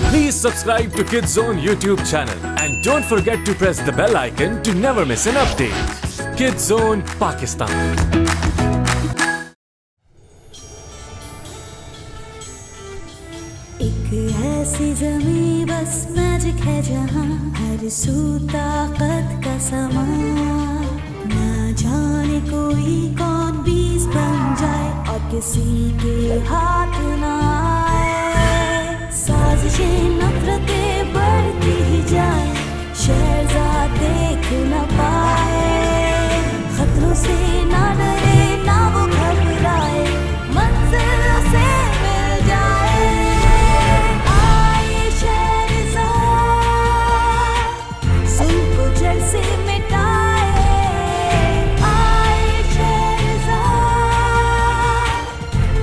Please subscribe to Kids Zone YouTube channel and don't forget to press the bell icon to never miss an update. Kids Zone Pakistan. एक ऐसी जमीं बस magic है जहाँ हर सू ताकत का समा, ना जाने कोई कौन बीज बन जाए और किसी के हाथ ना आए। साजिशें नफरतें बढ़ती ही जाए, शहजाद देख न पाए। खतरों से ना डरे ना वो घबराए, मंजिल से मिल जाए। आए शहजाद सुल्फ जड़ से मिटाए, आए शहजाद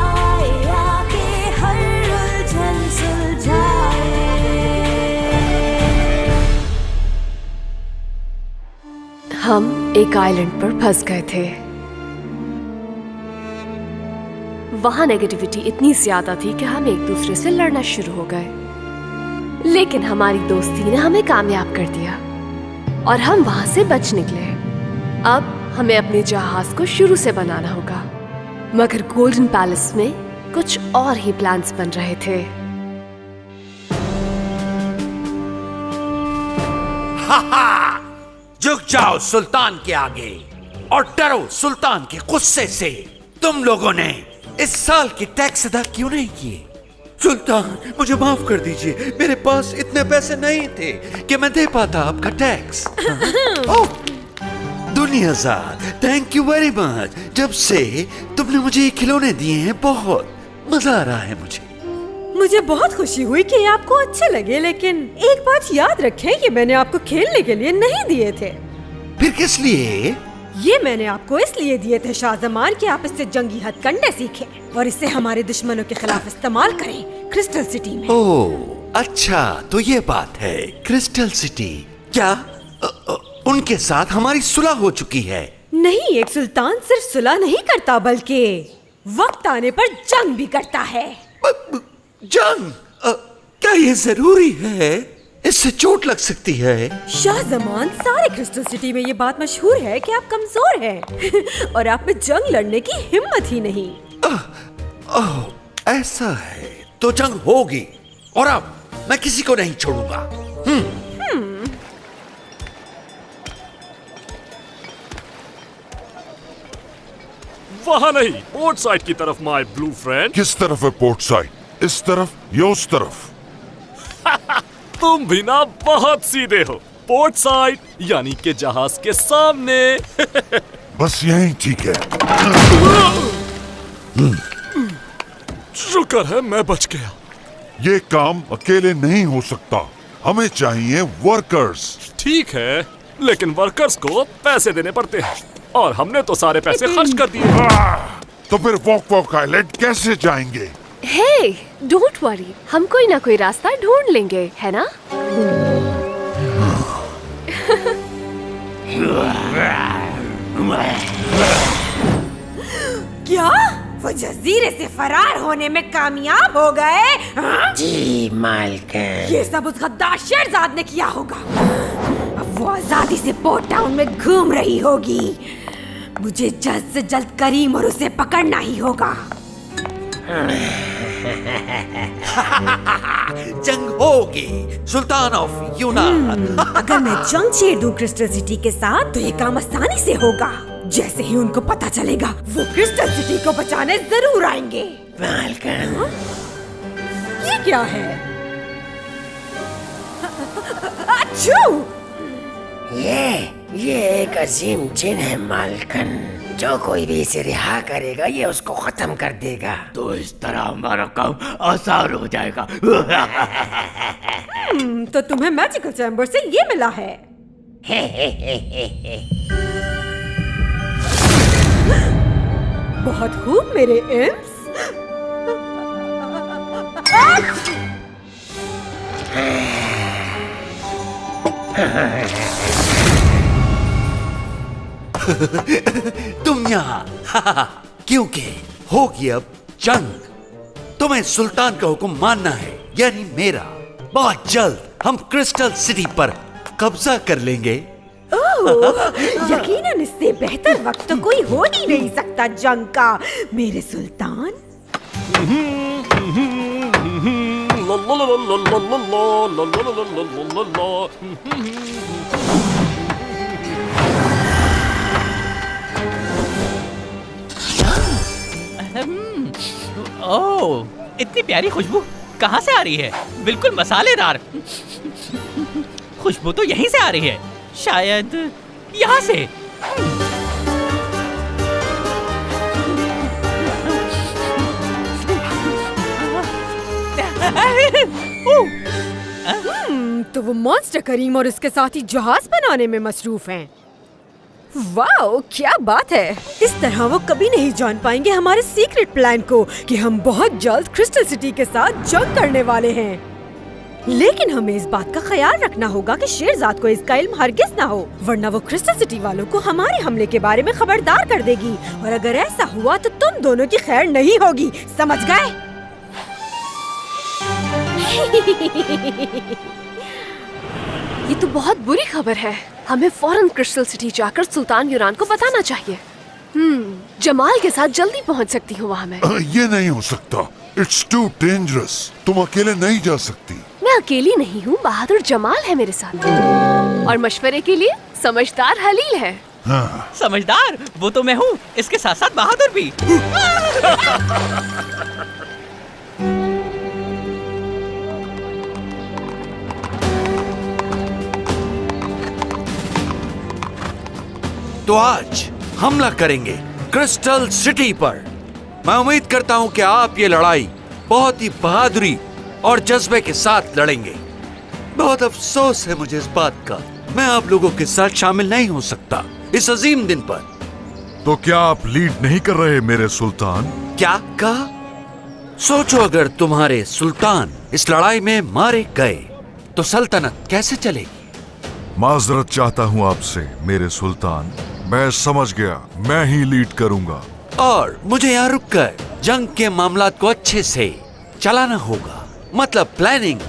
आए आके हर उलझन सुलझाए। हम एक आइलैंड पर फंस गए थे। वहां नेगेटिविटी इतनी ज्यादा थी कि हम एक दूसरे से लड़ना शुरू हो गए, लेकिन हमारी दोस्ती ने हमें कामयाब कर दिया और हम वहां से बच निकले। अब हमें अपने जहाज को शुरू से बनाना होगा, मगर गोल्डन पैलेस में कुछ और ही प्लान्स बन रहे थे। झुक जाओ सुल्तान के आगे और डरो सुल्तान के गुस्से से। तुम लोगों ने इस साल के टैक्स अदा क्यों नहीं किए? सुल्तान मुझे माफ कर दीजिए, मेरे पास इतने पैसे नहीं थे कि मैं दे पाता आपका tax. Oh Dunyazad, thank you very much. जब से तुमने मुझे ये खिलौने दिए हैं बहुत मजा आ रहा है मुझे बहुत खुशी हुई कि ये आपको अच्छे लगे, लेकिन एक बात याद रखें कि मैंने आपको खेलने के लिए नहीं दिए थे। फिर किस लिए? ये मैंने आपको इसलिए दिए थे शाहजमान कि आप इससे जंगी हथकंडे सीखें और इसे हमारे दुश्मनों के खिलाफ इस्तेमाल करें क्रिस्टल सिटी में। ओह अच्छा, तो ये बात है। क्रिस्टल सिटी क्या उनके साथ हमारी सुलह हो चुकी है? नहीं, एक सुल्तान सिर्फ सुलह नहीं करता बल्कि वक्त आने पर जंग भी करता है। जंग? क्या ये जरूरी है? इससे चोट लग सकती है। शाहजमान, सारे क्रिस्टल सिटी में ये बात मशहूर है कि आप कमजोर हैं और आप में जंग लड़ने की हिम्मत ही नहीं। ओह ऐसा है तो जंग होगी और अब मैं किसी को नहीं छोड़ूंगा। वहाँ नहीं, पोर्ट साइड की तरफ माय ब्लू फ्रेंड। किस तरफ है पोर्ट साइड? इस तरफ या उस तरफ? तुम भी ना बहुत सीधे हो। पोर्ट साइड यानी कि जहाज के सामने। बस यही ठीक है। शुक्र है मैं बच गया। ये काम अकेले नहीं हो सकता, हमें चाहिए वर्कर्स। ठीक है, लेकिन वर्कर्स को पैसे देने पड़ते हैं और हमने तो सारे पैसे खर्च कर दिए। तो फिर वॉक आइलैंड कैसे जाएंगे? हे, डोंट वरी, हम कोई ना कोई रास्ता ढूंढ लेंगे, है ना? क्या वो जजीरे से फरार होने में कामयाब हो गए? हाँ? जी मालकिन। ये सब उस गद्दार शेरजाद ने किया होगा। अब वो आजादी से पोर्ट टाउन में घूम रही होगी। मुझे जल्द से जल्द करीम और उसे पकड़ना ही होगा। जंग होगी सुल्तान ऑफ यूनान। अगर मैं जंग छेड़ दूं क्रिस्टल सिटी के साथ तो ये काम आसानी से होगा। जैसे ही उनको पता चलेगा वो क्रिस्टल सिटी को बचाने जरूर आएंगे। मालकिन, ये क्या है? अच्छू! ये एक अजीम जिन है मालकिन। जो कोई भी इसे रिहा करेगा ये उसको खत्म कर देगा। तो इस तरह हमारा काम आसान हो जाएगा। तो तुम्हें मैजिकल चैम्बर से ये मिला है। बहुत खूब मेरे इम्प्स। तुम यहाँ क्योंकि होगी अब जंग। तुम्हें सुल्तान का हुक्म मानना है, यानी मेरा। बहुत जल्द हम क्रिस्टल सिटी पर कब्जा कर लेंगे। यकीनन इससे बेहतर वक्त तो कोई हो ही नहीं सकता जंग का, मेरे सुल्तान। ओह, इतनी प्यारी खुशबू कहाँ से आ रही है? बिल्कुल मसालेदार। खुशबू तो यहीं से आ रही है, शायद यहाँ से। तो वो मॉन्स्टर करीम और उसके साथी जहाज बनाने में मसरूफ हैं। वाओ, क्या बात है। इस तरह वो कभी नहीं जान पाएंगे हमारे सीक्रेट प्लान को कि हम बहुत जल्द क्रिस्टल सिटी के साथ जंग करने वाले हैं। लेकिन हमें इस बात का ख्याल रखना होगा कि शेरजाद को इसका इल्म हरगिज ना हो, वरना वो क्रिस्टल सिटी वालों को हमारे हमले के बारे में खबरदार कर देगी, और अगर ऐसा हुआ तो तुम दोनों की खैर नहीं होगी, समझ गए? ये तो बहुत बुरी खबर है। हमें फौरन क्रिस्टल सिटी जाकर सुल्तान यूरान को बताना चाहिए। जमाल के साथ जल्दी पहुंच सकती हूँ वहाँ मैं। ये नहीं हो सकता। It's too dangerous. तुम अकेले नहीं जा सकती। मैं अकेली नहीं हूँ, बहादुर जमाल है मेरे साथ, और मशवरे के लिए समझदार हलील है। हाँ। समझदार वो तो मैं हूँ, इसके साथ साथ बहादुर भी। तो आज हमला करेंगे क्रिस्टल सिटी पर। मैं उम्मीद करता हूं कि आप ये लड़ाई बहुत ही बहादुरी और जज्बे के साथ लड़ेंगे। बहुत अफसोस है मुझे इस बात का, मैं आप लोगों के साथ शामिल नहीं हो सकता इस अजीम दिन पर। तो क्या आप लीड नहीं कर रहे मेरे सुल्तान? क्या कहा? सोचो, अगर तुम्हारे सुल्तान इस लड़ाई में मारे गए तो सल्तनत कैसे चलेगी? माजरत चाहता हूँ आपसे मेरे सुल्तान। मैं समझ गया, मैं ही लीड करूंगा। और मुझे यहाँ रुककर जंग के मामलात को अच्छे से चलाना होगा, मतलब प्लानिंग।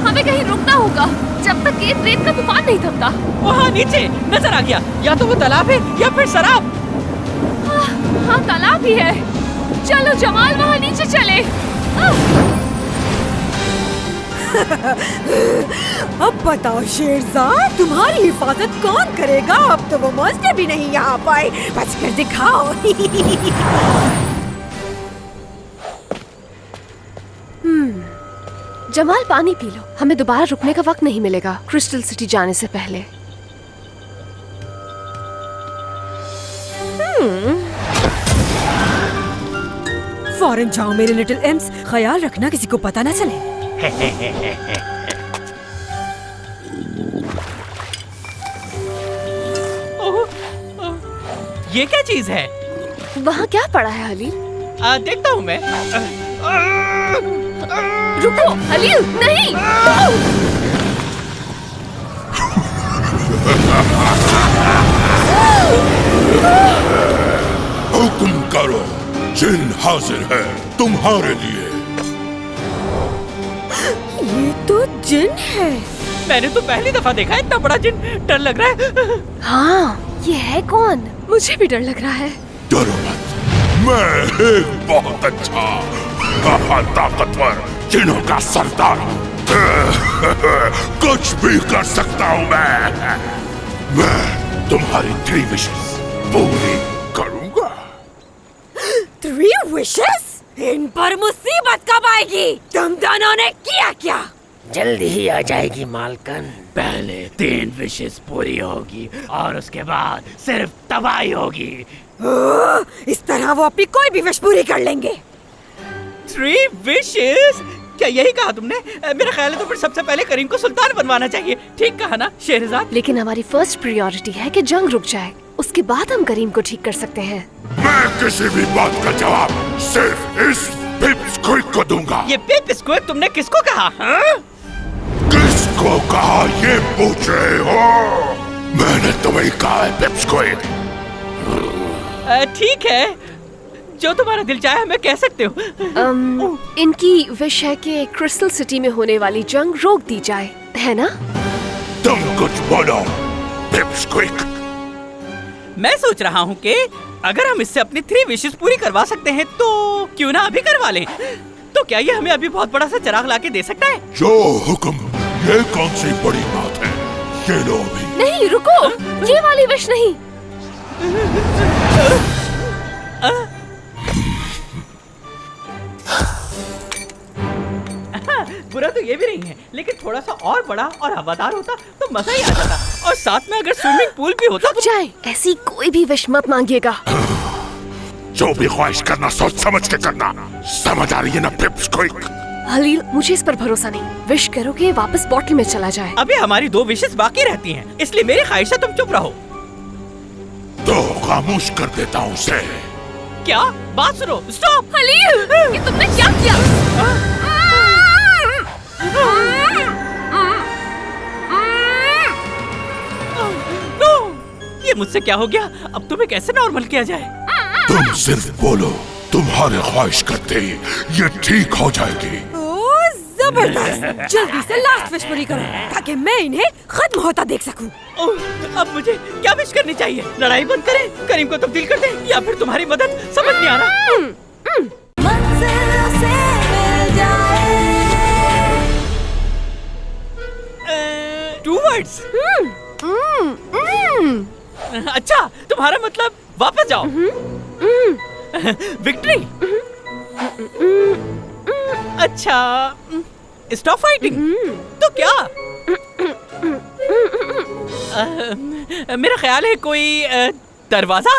हमें कहीं रुकना होगा जब तक ये ट्रेन का तूफान नहीं थमता। वहाँ नीचे नजर आ गया, या तो वो तालाब है या फिर शराब। हाँ, तालाब ही है। चलो जमाल, वहाँ नीचे चले। अब बताओ शेरजाद, तुम्हारी हिफाजत कौन करेगा? अब तो वो मॉन्स्टर भी नहीं यहाँ पाए, बच कर दिखाओ। जमाल, पानी पी लो, हमें दोबारा रुकने का वक्त नहीं मिलेगा क्रिस्टल सिटी जाने से पहले। फौरन जाओ मेरे लिटिल एम्स, ख्याल रखना किसी को पता न चले। ये क्या चीज है? वहाँ क्या पड़ा है हलील? देखता हूँ मैं। रुको हलील, नहीं। हुक्म करो, जिन हाजिर है तुम्हारे लिए। ये तो जिन है। मैंने तो पहली दफा देखा है इतना बड़ा जिन, डर लग रहा है। हाँ, ये है कौन? मुझे भी डर लग रहा है। डरो मत, मैं एक बहुत अच्छा ताकतवर जिन्हों का सरदार हूँ। कुछ भी कर सकता हूँ मैं तुम्हारी 3 विशेस पूरी करूँगा। 3 विशेस? इन पर मुसीबत कब आएगी? तुम दोनों ने किया क्या? जल्दी ही आ जाएगी मालकन। पहले 3 विशेस पूरी होगी और उसके बाद सिर्फ तबाही होगी। इस तरह वो अपनी कोई भी विश पूरी कर लेंगे। 3 विशेस? क्या यही कहा तुमने? मेरा ख्याल है तो फिर सबसे पहले करीम को सुल्तान बनवाना चाहिए। ठीक कहा ना शेरजाद? लेकिन हमारी फर्स्ट प्रायोरिटी है कि जंग रुक जाए, उसके बाद हम करीम को ठीक कर सकते हैं। मैं किसी भी बात का जवाब सिर्फ इस पिप्सक्विक को दूंगा। ये पिप स्क्विक तुमने किसको कहा? हाँ? किसको कहा ये पूछ रहे हो? मैंने तुम्हें कहा है पिप्सक्विक। ठीक है, जो तुम्हारा दिल चाहे हमें कह सकते हो। इनकी विश है कि क्रिस्टल सिटी में होने वाली जंग रोक दी जाए, है ना? तुम कुछ बोलो पिप्सक्विक। मैं सोच रहा हूँ कि अगर हम इससे अपनी 3 विशेस पूरी करवा सकते हैं तो क्यों ना अभी करवा लें। तो क्या ये हमें अभी बहुत बड़ा सा चिराग लाके दे सकता है? जो हुक्म, ये कौन सी बड़ी बात है? ये लो अभी। नहीं रुको, ये वाली विश नहीं। बुरा तो ये भी नहीं है, लेकिन थोड़ा सा और बड़ा और हवादार होता तो मजा ही आ जाता। और साथ में अगर स्विमिंग पूल भी होता तो... जाए, ऐसी कोई भी विश मत मांगिएगा। जो भी ख्वाहिश करना सोच समझ के करना, समझ आ रही है ना पिप्सक्विक? हलील, मुझे इस पर भरोसा नहीं। विश करो कि ये वापस बॉटल में चला जाए। अभी हमारी 2 विशेस बाकी रहती हैं, इसलिए मेरी ख्वाहिश है तुम चुप रहो। तो खामोश कर देता हूँ उसे। क्या? बात सुनो, स्टॉप। हलील, ये तुमने क्या किया? नो, ये मुझसे क्या हो गया? अब तुम्हें कैसे नॉर्मल किया जाए? तुम सिर्फ बोलो, तुम्हारे ख्वाहिश करते ही ये ठीक हो जाएगी। ओह जबरदस्त! जल्दी से लास्ट विश पूरी करो ताकि मैं इन्हें खत्म होता देख सकूं। ओह, अब मुझे क्या विश करनी चाहिए? लड़ाई बंद करें, करीम को तब्दील कर दें, या फिर तुम्हारी मदद? समझ नहीं आ रहा। मंजिल से मिल जाए। 2 वर्ड्स। अच्छा, तुम्हारा मतलब वापस जाओ। विक्ट्री। अच्छा, स्टॉप फाइटिंग। तो क्या? मेरा ख्याल है कोई दरवाजा,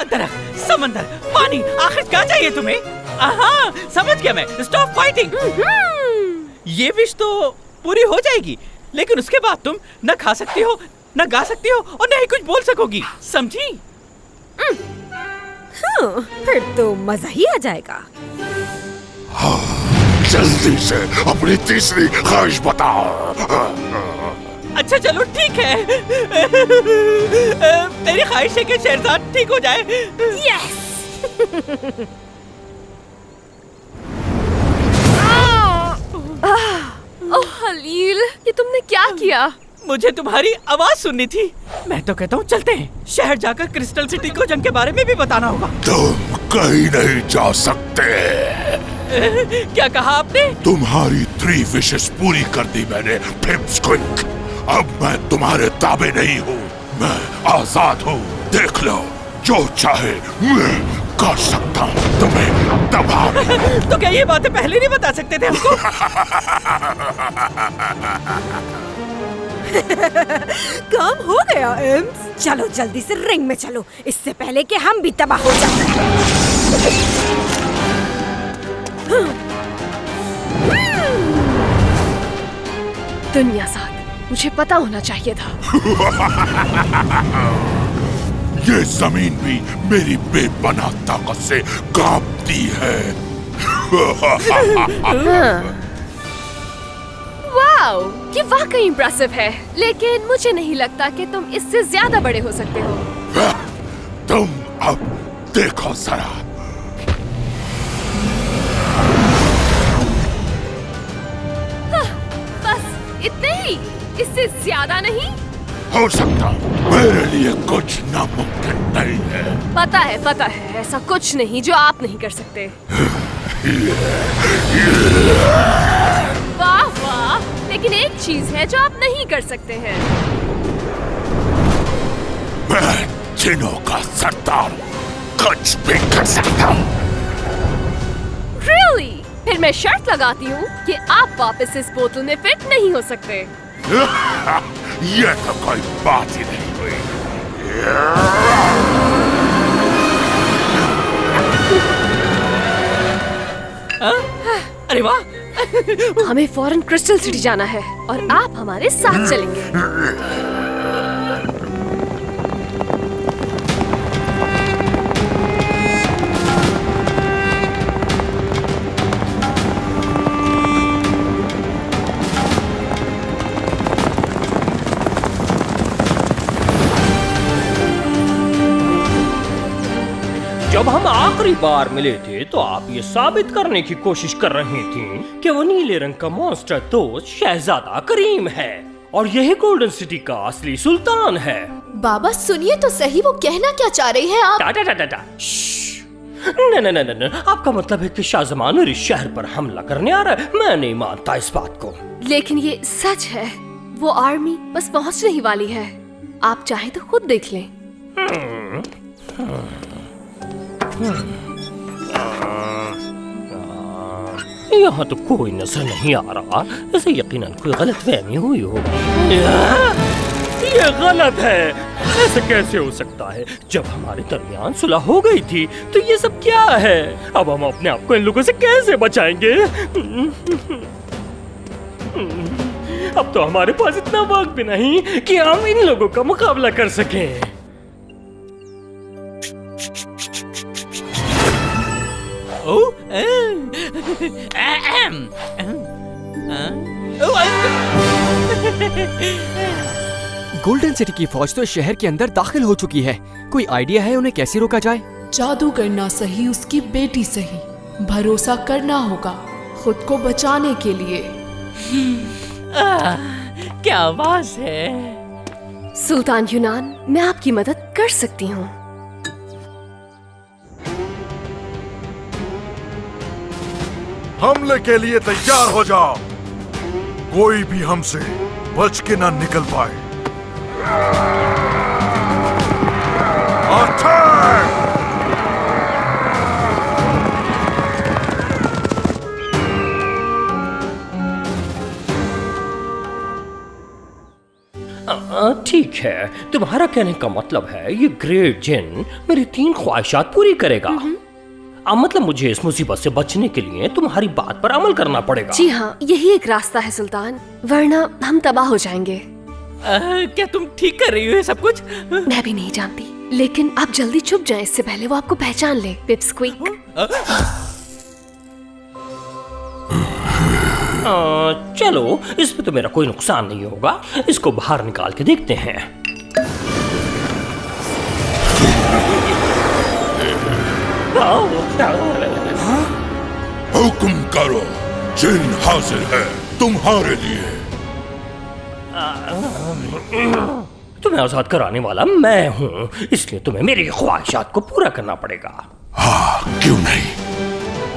दरख्त, समंदर, पानी, आखिर क्या चाहिए तुम्हें? हाँ, समझ गया मैं। Stop fighting. ये विश तो पूरी हो जाएगी, लेकिन उसके बाद तुम न खा सकती हो, न गा सकती हो और न ही कुछ बोल सकोगी, समझी? हाँ, फिर तो मजा ही आ जाएगा। जल्दी से अपनी तीसरी ख्वाहिश बताओ। अच्छा चलो ठीक है। मेरी ख्वाहिश है कि शहरजाद ठीक हो जाए। यस! ओह हलील, ये तुमने क्या किया? मुझे तुम्हारी आवाज सुननी थी। मैं तो कहता हूँ चलते हैं, शहर जाकर क्रिस्टल सिटी को जंग के बारे में भी बताना होगा। तुम कहीं नहीं जा सकते। क्या कहा आपने? तुम्हारी 3 विशेस पूरी कर दी मैंने पिप्सक्विक। अब मैं तुम्हारे ताबे नहीं हूँ, मैं आजाद हूँ। देख लो, जो चाहे मैं कर सकता हूँ, तुम्हें दबा नहीं। तो क्या ये बातें पहले नहीं बता सकते थे हमको? काम हो गया एम्स। चलो जल्दी से रिंग में चलो, इससे पहले कि हम भी तबाह हो जाए। दुनिया साथ, मुझे पता होना चाहिए था। ये जमीन भी मेरी बेपनाह ताकत से कांपती है। वाओ, ये वाकई इम्प्रेसिव है, लेकिन मुझे नहीं लगता कि तुम इससे ज्यादा बड़े हो सकते हो। तुम अब देखो जरा। बस इतने ही, इससे ज्यादा नहीं हो सकता, मेरे लिए कुछ नामुमकिन नहीं है। पता है, ऐसा कुछ नहीं जो आप नहीं कर सकते। वाह वाह, लेकिन एक चीज है जो आप नहीं कर सकते हैं। मैं जिनों का सरदार कुछ भी कर सकता हूँ। Really? फिर मैं शर्त लगाती हूँ कि आप वापस इस बोतल में फिट नहीं हो सकते। ये तो कोई बात ही नहीं हुई। अरे वाह! हमें फौरन क्रिस्टल सिटी जाना है और आप हमारे साथ चलेंगे। आखिरी बार मिले थे तो आप ये साबित करने की कोशिश कर रही थी कि वो नीले रंग का मॉन्स्टर दोस्त शहजादा करीम है और यही गोल्डन सिटी का असली सुल्तान है। बाबा सुनिए तो सही, वो कहना क्या चाह रही हैं आप? टाटा टाटा टाटा। नहीं, आपका मतलब है कि शाहजमान मेरे शहर पर हमला करने आ रहा है? मैं नहीं मानता इस बात को। लेकिन ये सच है, वो आर्मी बस पहुंचने ही वाली है। आप चाहे तो खुद देख लें। यहाँ तो कोई नजर नहीं आ रहा, ऐसे यकीनन कोई गलतफहमी हुई होगी। ये गलत है, ऐसे कैसे हो सकता है? जब हमारे दरमियान सुलह हो गई थी तो ये सब क्या है? अब हम अपने आप को इन लोगों से कैसे बचाएंगे? अब तो हमारे पास इतना वक्त भी नहीं कि हम इन लोगों का मुकाबला कर सकें। गोल्डन सिटी की फौज तो शहर के अंदर दाखिल हो चुकी है। कोई आइडिया है उन्हें कैसे रोका जाए? जादू करना सही, उसकी बेटी सही, भरोसा करना होगा खुद को बचाने के लिए। क्या आवाज है? सुल्तान यूनान, मैं आपकी मदद कर सकती हूँ। हमले के लिए तैयार हो जाओ। कोई भी हमसे बच के ना निकल पाए। अटैक! ठीक है, तुम्हारा कहने का मतलब है ये ग्रेट जिन मेरी 3 ख्वाहिशात पूरी करेगा। मतलब मुझे इस मुसीबत से बचने के लिए तुम्हारी बात पर अमल करना पड़ेगा। जी हाँ, यही एक रास्ता है सुल्तान, वरना हम तबाह हो जाएंगे। क्या तुम ठीक कर रही हो ये सब कुछ? मैं भी नहीं जानती, लेकिन आप जल्दी छुप जाएं इससे पहले वो आपको पहचान ले। पिपस्क्वीक। चलो, इसमें तो मेरा कोई नुकसान नहीं होगा। इसको बाहर निकाल के देखते हैं। हुक्म करो, जिन हाजिर है तुम्हारे लिए। तुम्हें आजाद कराने वाला मैं हूँ, इसलिए तुम्हें मेरी ख्वाहिशात को पूरा करना पड़ेगा। हाँ, क्यों नहीं?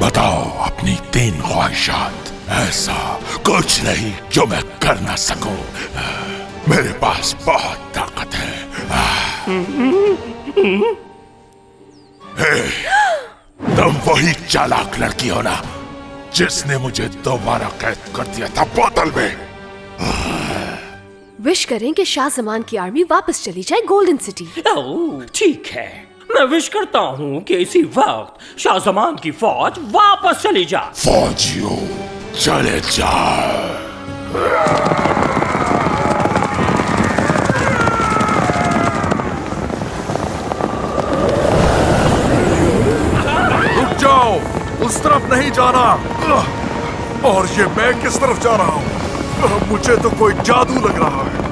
बताओ अपनी 3 ख्वाहिशात। ऐसा कुछ नहीं जो मैं कर ना सकूं। मेरे पास बहुत ताकत है। हे, तुम वही चालाक लड़की हो ना जिसने मुझे दोबारा कैद कर दिया था बोतल में? विश करें कि शाहजमान की आर्मी वापस चली जाए गोल्डन सिटी। ठीक है, मैं विश करता हूँ कि इसी वक्त शाहजमान की फौज वापस चली जाए। फौजियों, चले जाओ। रुक जाओ, उस तरफ नहीं जाना। और ये मैं किस तरफ जा रहा हूँ? मुझे तो कोई जादू लग रहा है।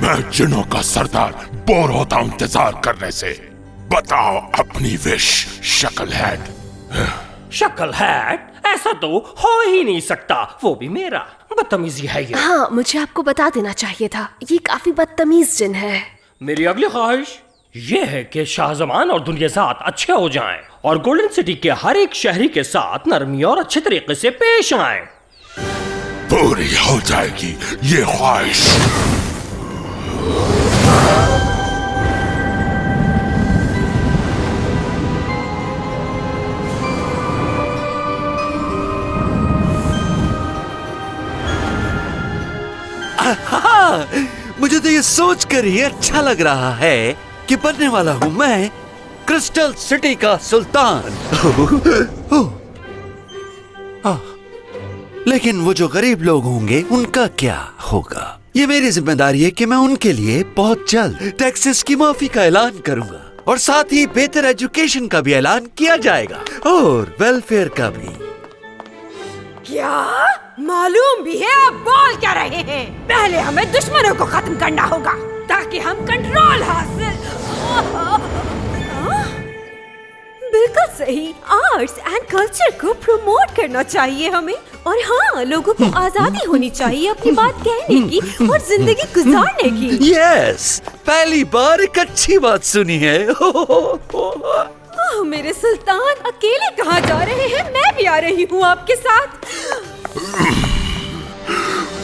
मैं जिनों का सरदार बोर होता हूं इंतजार करने से। बताओ अपनी विश, शक्ल हेड। शक्ल हेड? ऐसा तो हो ही नहीं सकता, वो भी मेरा। बदतमीजी है ये। हाँ, मुझे आपको बता देना चाहिए था, ये काफी बदतमीज जिन है। मेरी अगली ख्वाहिश ये है कि शाहजमान और दुनियाजात अच्छे हो जाएं और गोल्डन सिटी के हर एक शहरी के साथ नरमी और अच्छे तरीके से पेश आएं। पूरी हो जाएगी ये ख्वाहिश। मुझे तो ये सोच कर ही अच्छा लग रहा है कि बनने वाला हूँ मैं क्रिस्टल सिटी का सुल्तान। लेकिन वो जो गरीब लोग होंगे उनका क्या होगा? ये मेरी जिम्मेदारी है कि मैं उनके लिए बहुत जल्द टैक्सेस की माफी का ऐलान करूंगा और साथ ही बेहतर एजुकेशन का भी ऐलान किया जाएगा और वेलफेयर का भी। क्या मालूम भी है आप बोल क्या रहे हैं? पहले हमें दुश्मनों को खत्म करना होगा ताकि हम कंट्रोल हासिल। बिल्कुल सही, आर्ट्स एंड कल्चर को प्रमोट करना चाहिए हमें। और हाँ, लोगों को आजादी होनी चाहिए अपनी बात कहने की और जिंदगी गुजारने की। यस, पहली बार एक अच्छी बात सुनी है। ओह मेरे सुल्तान, अकेले कहाँ जा रहे हैं? मैं भी आ रही हूँ आपके साथ।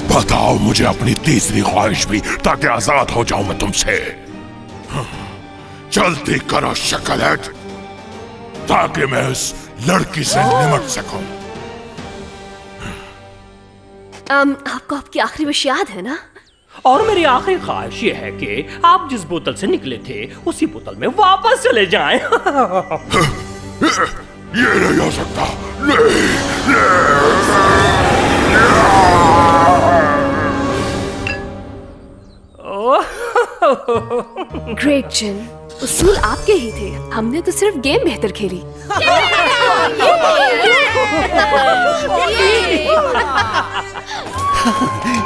बताओ मुझे अपनी तीसरी ख्वाहिश भी, ताकि आजाद हो जाऊं मैं तुमसे। जल्दी करो शकलेट, ताकि मैं उस लड़की से निमट सकूं। आपको आपकी आखिरी विश याद है ना? और मेरी आखिरी ख्वाहिश ये है कि आप जिस बोतल से निकले थे उसी बोतल में वापस चले जाएं। ये नहीं हो सकता। ग्रेट जिन, उसूल आपके ही थे, हमने तो सिर्फ गेम बेहतर खेली।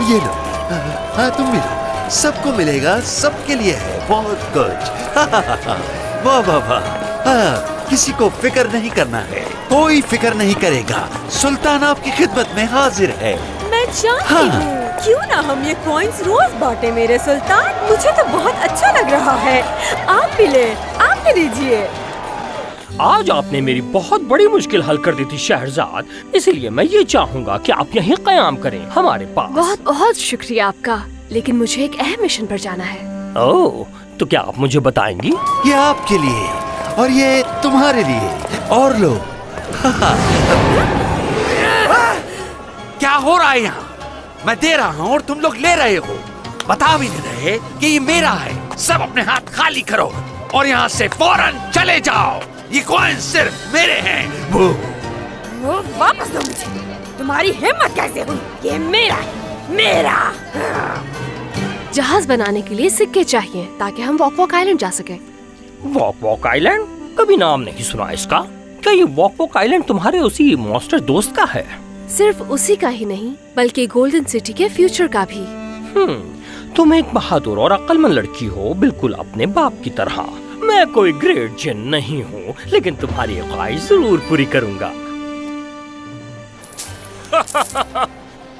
ये लो, हाँ तुम भी लो, सबको मिलेगा, सबके लिए है बहुत कुछ। वाह वाह वाह, हाँ, किसी को फिक्र नहीं करना है, कोई फिक्र नहीं करेगा। सुल्तान आपकी खिदमत में हाजिर है। मैं चाहती हूँ क्यों ना हम ये कॉइन्स रोज बांटे मेरे सुल्तान। मुझे तो बहुत अच्छा लग रहा है। आप भी ले, आप भी लीजिए। आज आपने मेरी बहुत बड़ी मुश्किल हल कर दी थी शहरजाद, इसलिए मैं ये चाहूंगा कि आप यहीं कयाम करें हमारे पास। बहुत बहुत शुक्रिया आपका, लेकिन मुझे एक अहम मिशन पर जाना है। ओह, तो क्या आप मुझे बताएंगी? ये आपके लिए और ये तुम्हारे लिए और लोग। क्या हो रहा है यहाँ? मैं दे रहा हूँ और तुम लोग ले रहे हो। बता भी नहीं रहे कि ये मेरा है। सब अपने हाथ खाली करो और यहाँ से फौरन चले जाओ। ये कॉइन सिर्फ मेरे हैं। वो वापस दो मुझे। तुम्हारी हिम्मत कैसे हुई? ये मेरा है, मेरा। जहाज बनाने के लिए सिक्के चाहिए ताकि हम वॉक वॉक आइलैंड जा सके। Walk walk island? कभी नाम नहीं सुना इसका। क्या ये वॉक वॉक आइलैंड तुम्हारे उसी मॉन्स्टर दोस्त का है? सिर्फ उसी का ही नहीं, बल्कि गोल्डन सिटी के फ्यूचर का भी। तुम एक बहादुर और अक्लमंद लड़की हो, बिल्कुल अपने बाप की तरह। मैं कोई ग्रेट जिन नहीं हूँ, लेकिन तुम्हारी ख्वाहिश जरूर पूरी करूँगा।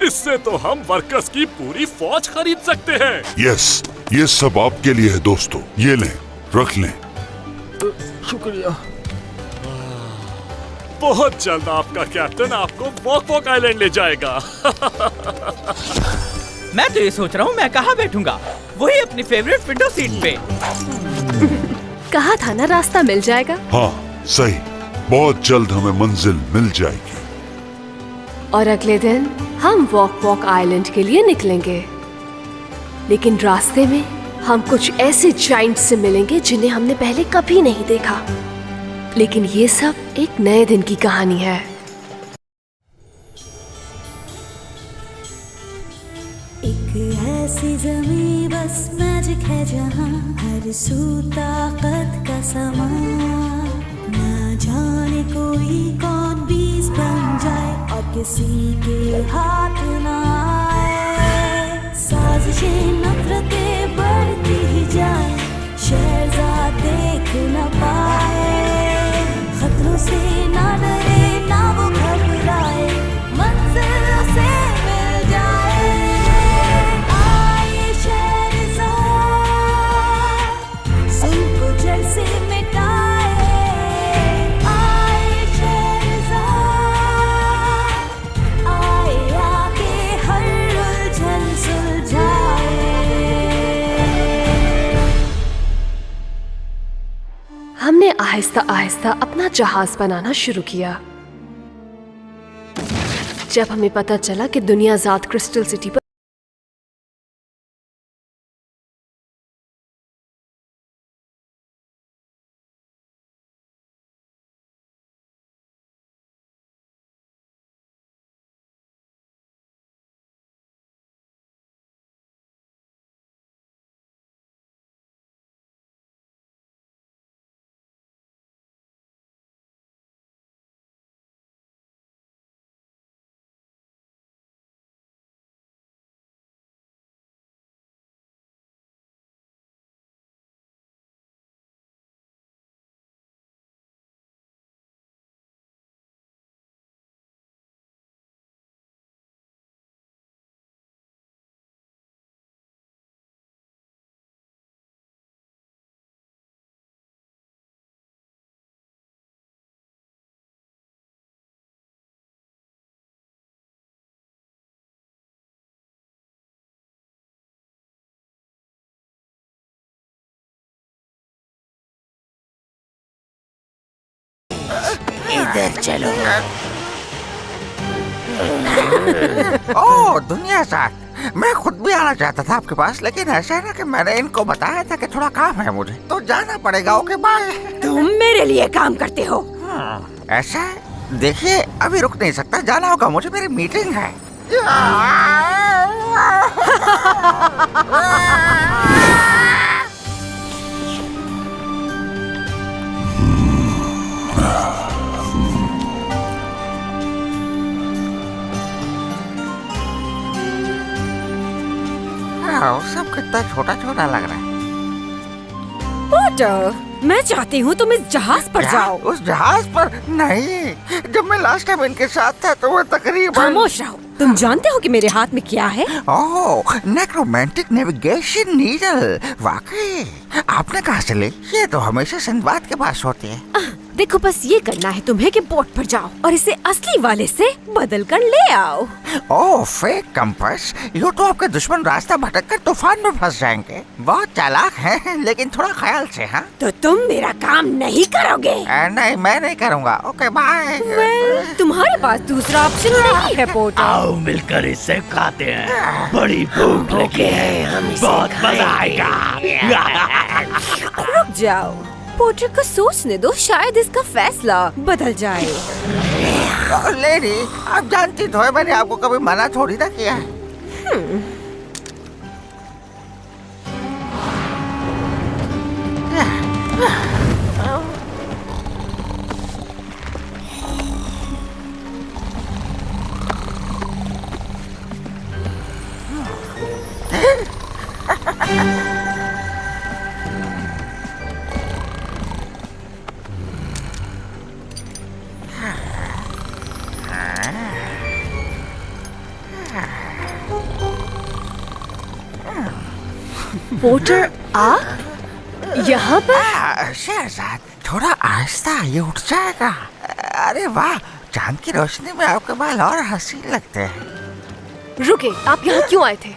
इससे तो हम वर्कर्स की पूरी फौज खरीद सकते हैं। यस, ये सब आपके लिए है दोस्तों। ये लें, रख लें। शुक्रिया। बहुत जल्द आपका कैप्टन आपको वॉक वॉक आइलैंड ले जाएगा। मैं तो ये सोच रहा हूँ मैं कहाँ बैठूंगा, वही अपनी फेवरेट विंडो सीट पे। कहा था ना रास्ता मिल जाएगा। हाँ सही, बहुत जल्द हमें मंजिल मिल जाएगी। और अगले दिन हम वॉक वॉक आइलैंड के लिए निकलेंगे, लेकिन रास्ते में हम कुछ ऐसे जाइंट से मिलेंगे जिन्हें हमने पहले कभी नहीं देखा। लेकिन ये सब एक नए दिन की कहानी है। एक ऐसी जमीन बस मैजिक है जहाँ हर सू ताकत का समा। ना जाने कोई कौन बीज बन जाए और किसी के हाथ ना आए। साजिशें नफरतें बढ़ती ही जाए, शहजाद देख न पाए। खतरों से ना डरे ना वो घबराए, मंजिल से मिल जाए। आए शहरजाद, सुन को जड़ से मिटाए। आए शहरजाद, आए आके हर उलझन सुलझाए। हमने आहिस्ता आहिस्ता अपना जहाज बनाना शुरू किया। जब हमें पता चला कि दुनिया ज़ात क्रिस्टल सिटी पर इधर चलो। ओह दुनिया साथ, मैं खुद भी आना चाहता था आपके पास, लेकिन ऐसा है ना कि मैंने इनको बताया था कि थोड़ा काम है मुझे, तो जाना पड़ेगा। Okay bye. तुम मेरे लिए काम करते हो? ऐसा है, देखिए अभी रुक नहीं सकता, जाना होगा मुझे, मेरी मीटिंग है। सब कितना छोटा छोटा लग रहा है। पॉटर, मैं चाहती हूँ तुम इस जहाज पर जाओ। उस जहाज पर नहीं, जब मैं लास्ट टाइम इनके साथ था तो वो तकरीबन। खामोश रहो। तुम जानते हो कि मेरे हाथ में क्या है? ओह, नेक्रोमैंटिक नेविगेशन नीडल। वाकई आपने कहाँ से ली? ये तो हमेशा सिंदबाद के पास होती है। देखो बस ये करना है तुम्हें कि बोट पर जाओ और इसे असली वाले से बदल कर ले आओ। ओह फेक कंपास, ये तो आपके दुश्मन रास्ता भटक कर तूफान में फंस जाएंगे। बहुत चालाक हैं, लेकिन थोड़ा ख्याल से। हाँ तो तुम मेरा काम नहीं करोगे? नहीं, मैं नहीं करूँगा। Okay bye. तुम्हारे पास दूसरा ऑप्शन नहीं है पोटर। आओ मिलकर इसे खाते हैं, बड़ी भूख लगी है, हम इसे बहुत मजा आएगा। रुक जाओ, पोटर को सोचने दो, शायद इसका फैसला बदल जाए। लेडी, आप जानती तो है मैंने आपको कभी मना थोड़ी ना किया है। पोटर, आप यहाँ पर? शहजाद, थोड़ा आहिस्ता, ये उठ जाएगा। अरे वाह, चांद की रोशनी में आपके बाल और हसीन लगते हैं। रुके, आप यहाँ क्यों आए थे?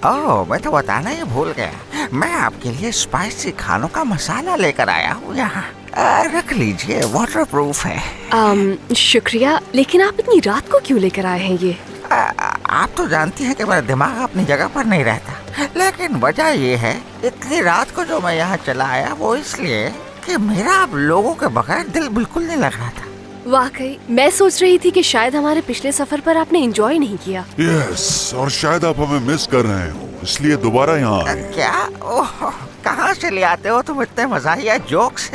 ओह, मैं तो बताना ही भूल गया। मैं आपके लिए स्पाइसी खानों का मसाला लेकर आया हूँ यहाँ। रख लीजिए, वाटरप्रूफ है। शुक्रिया, लेकिन आप इतनी रात को क्यों लेकर आए हैं ये? आप तो जानती हैं कि मेरा दिमाग अपनी जगह पर नहीं रहता, लेकिन वजह ये है, इतनी रात को जो मैं यहाँ चला आया वो इसलिए कि मेरा आप लोगों के बगैर दिल बिल्कुल नहीं लग रहा था। वाकई मैं सोच रही थी कि शायद हमारे पिछले सफर पर आपने एंजॉय नहीं किया। यस, और शायद आप हमें मिस कर रहे हो, इसलिए दोबारा यहाँ आए। क्या? ओह, कहाँ से ले आते हो तुम इतने मजाहिया जोक्स?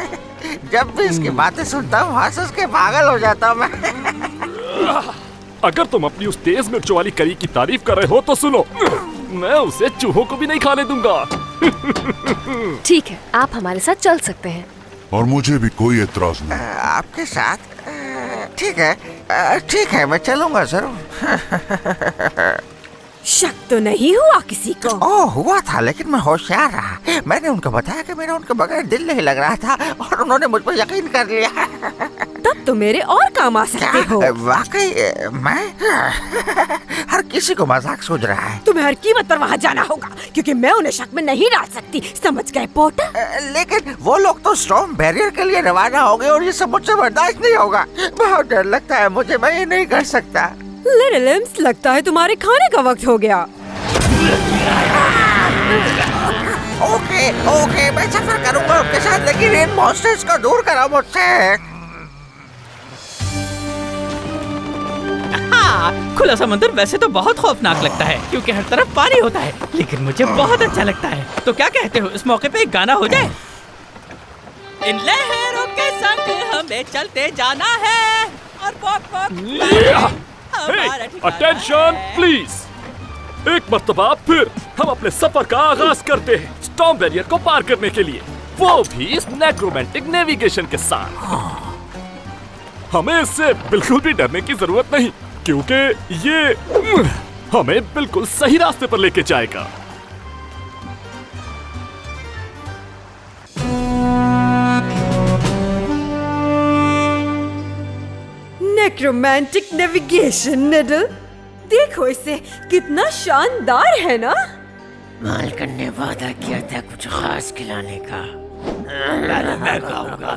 जब भी इसकी बातें सुनता हूँ हंस के पागल हो जाता हूँ मैं। अगर तुम अपनी उस तेज मिर्चों वाली करी की तारीफ कर रहे हो तो सुनो, मैं उसे चूहों को भी नहीं खाने दूंगा। ठीक है, आप हमारे साथ चल सकते हैं। और मुझे भी कोई एतराज नहीं। आपके साथ? ठीक है, मैं चलूंगा जरूर। शक तो नहीं हुआ किसी को? ओह, हुआ था, लेकिन मैं होशियार रहा। मैंने उनको बताया कि मेरा उनके बगैर दिल नहीं लग रहा था और उन्होंने मुझ पर यकीन कर लिया। तब तो मेरे और काम आ सकते हो। वाकई मैं हर किसी को मजाक सोच रहा है। तुम्हें हर कीमत पर वहाँ जाना होगा, क्योंकि मैं उन्हें शक में नहीं डाल सकती, समझ गए पोटर? लेकिन वो लोग तो स्टॉर्म बैरियर के लिए रवाना हो गए और ये सब मुझसे बर्दाश्त नहीं होगा। बहुत डर लगता है मुझे, मैं ये नहीं कर सकता। लिटिल लिम्स, लगता है तुम्हारे खाने का वक्त हो गया। ओके, मैं सफर करूंगा आपके साथ, लेकिन इन मॉन्स्टर्स को दूर करो मुझसे। हाँ, खुला समंदर वैसे तो बहुत खौफनाक लगता है क्योंकि हर तरफ पानी होता है, लेकिन मुझे बहुत अच्छा लगता है। तो क्या कहते हो, इस मौके पे एक गाना हो जाए? इन लहरों के संग हमें चलते जाना है और अटेंशन प्लीज। एक मर्तबा फिर हम अपने सफर का आगाज करते हैं, स्टॉर्म बैरियर को पार करने के लिए, वो भी इस नेक्रोमैंटिक नेविगेशन के साथ। हमें इससे बिल्कुल भी डरने की जरूरत नहीं, क्योंकि ये हमें बिल्कुल सही रास्ते पर लेके जाएगा। नेक्रोमैंटिक नेविगेशन नीडल, देखो इसे, कितना शानदार है ना? मालकन ने वादा किया था कुछ खास खिलाने का, मैं खाऊंगा।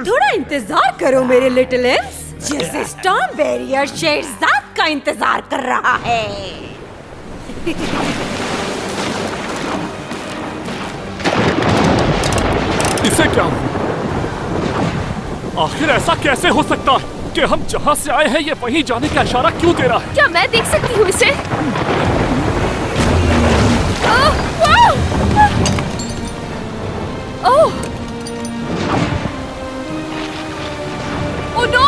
थोड़ा इंतजार करो मेरे लिटिल एम्स, जैसे स्टॉर्म बैरियर शेरजाद का इंतजार कर रहा है। इसे क्या हुआ? आखिर ऐसा कैसे हो सकता है कि हम जहाँ से आए हैं ये वहीं जाने का इशारा क्यों दे रहा है? क्या मैं देख सकती हूँ इसे? Oh no!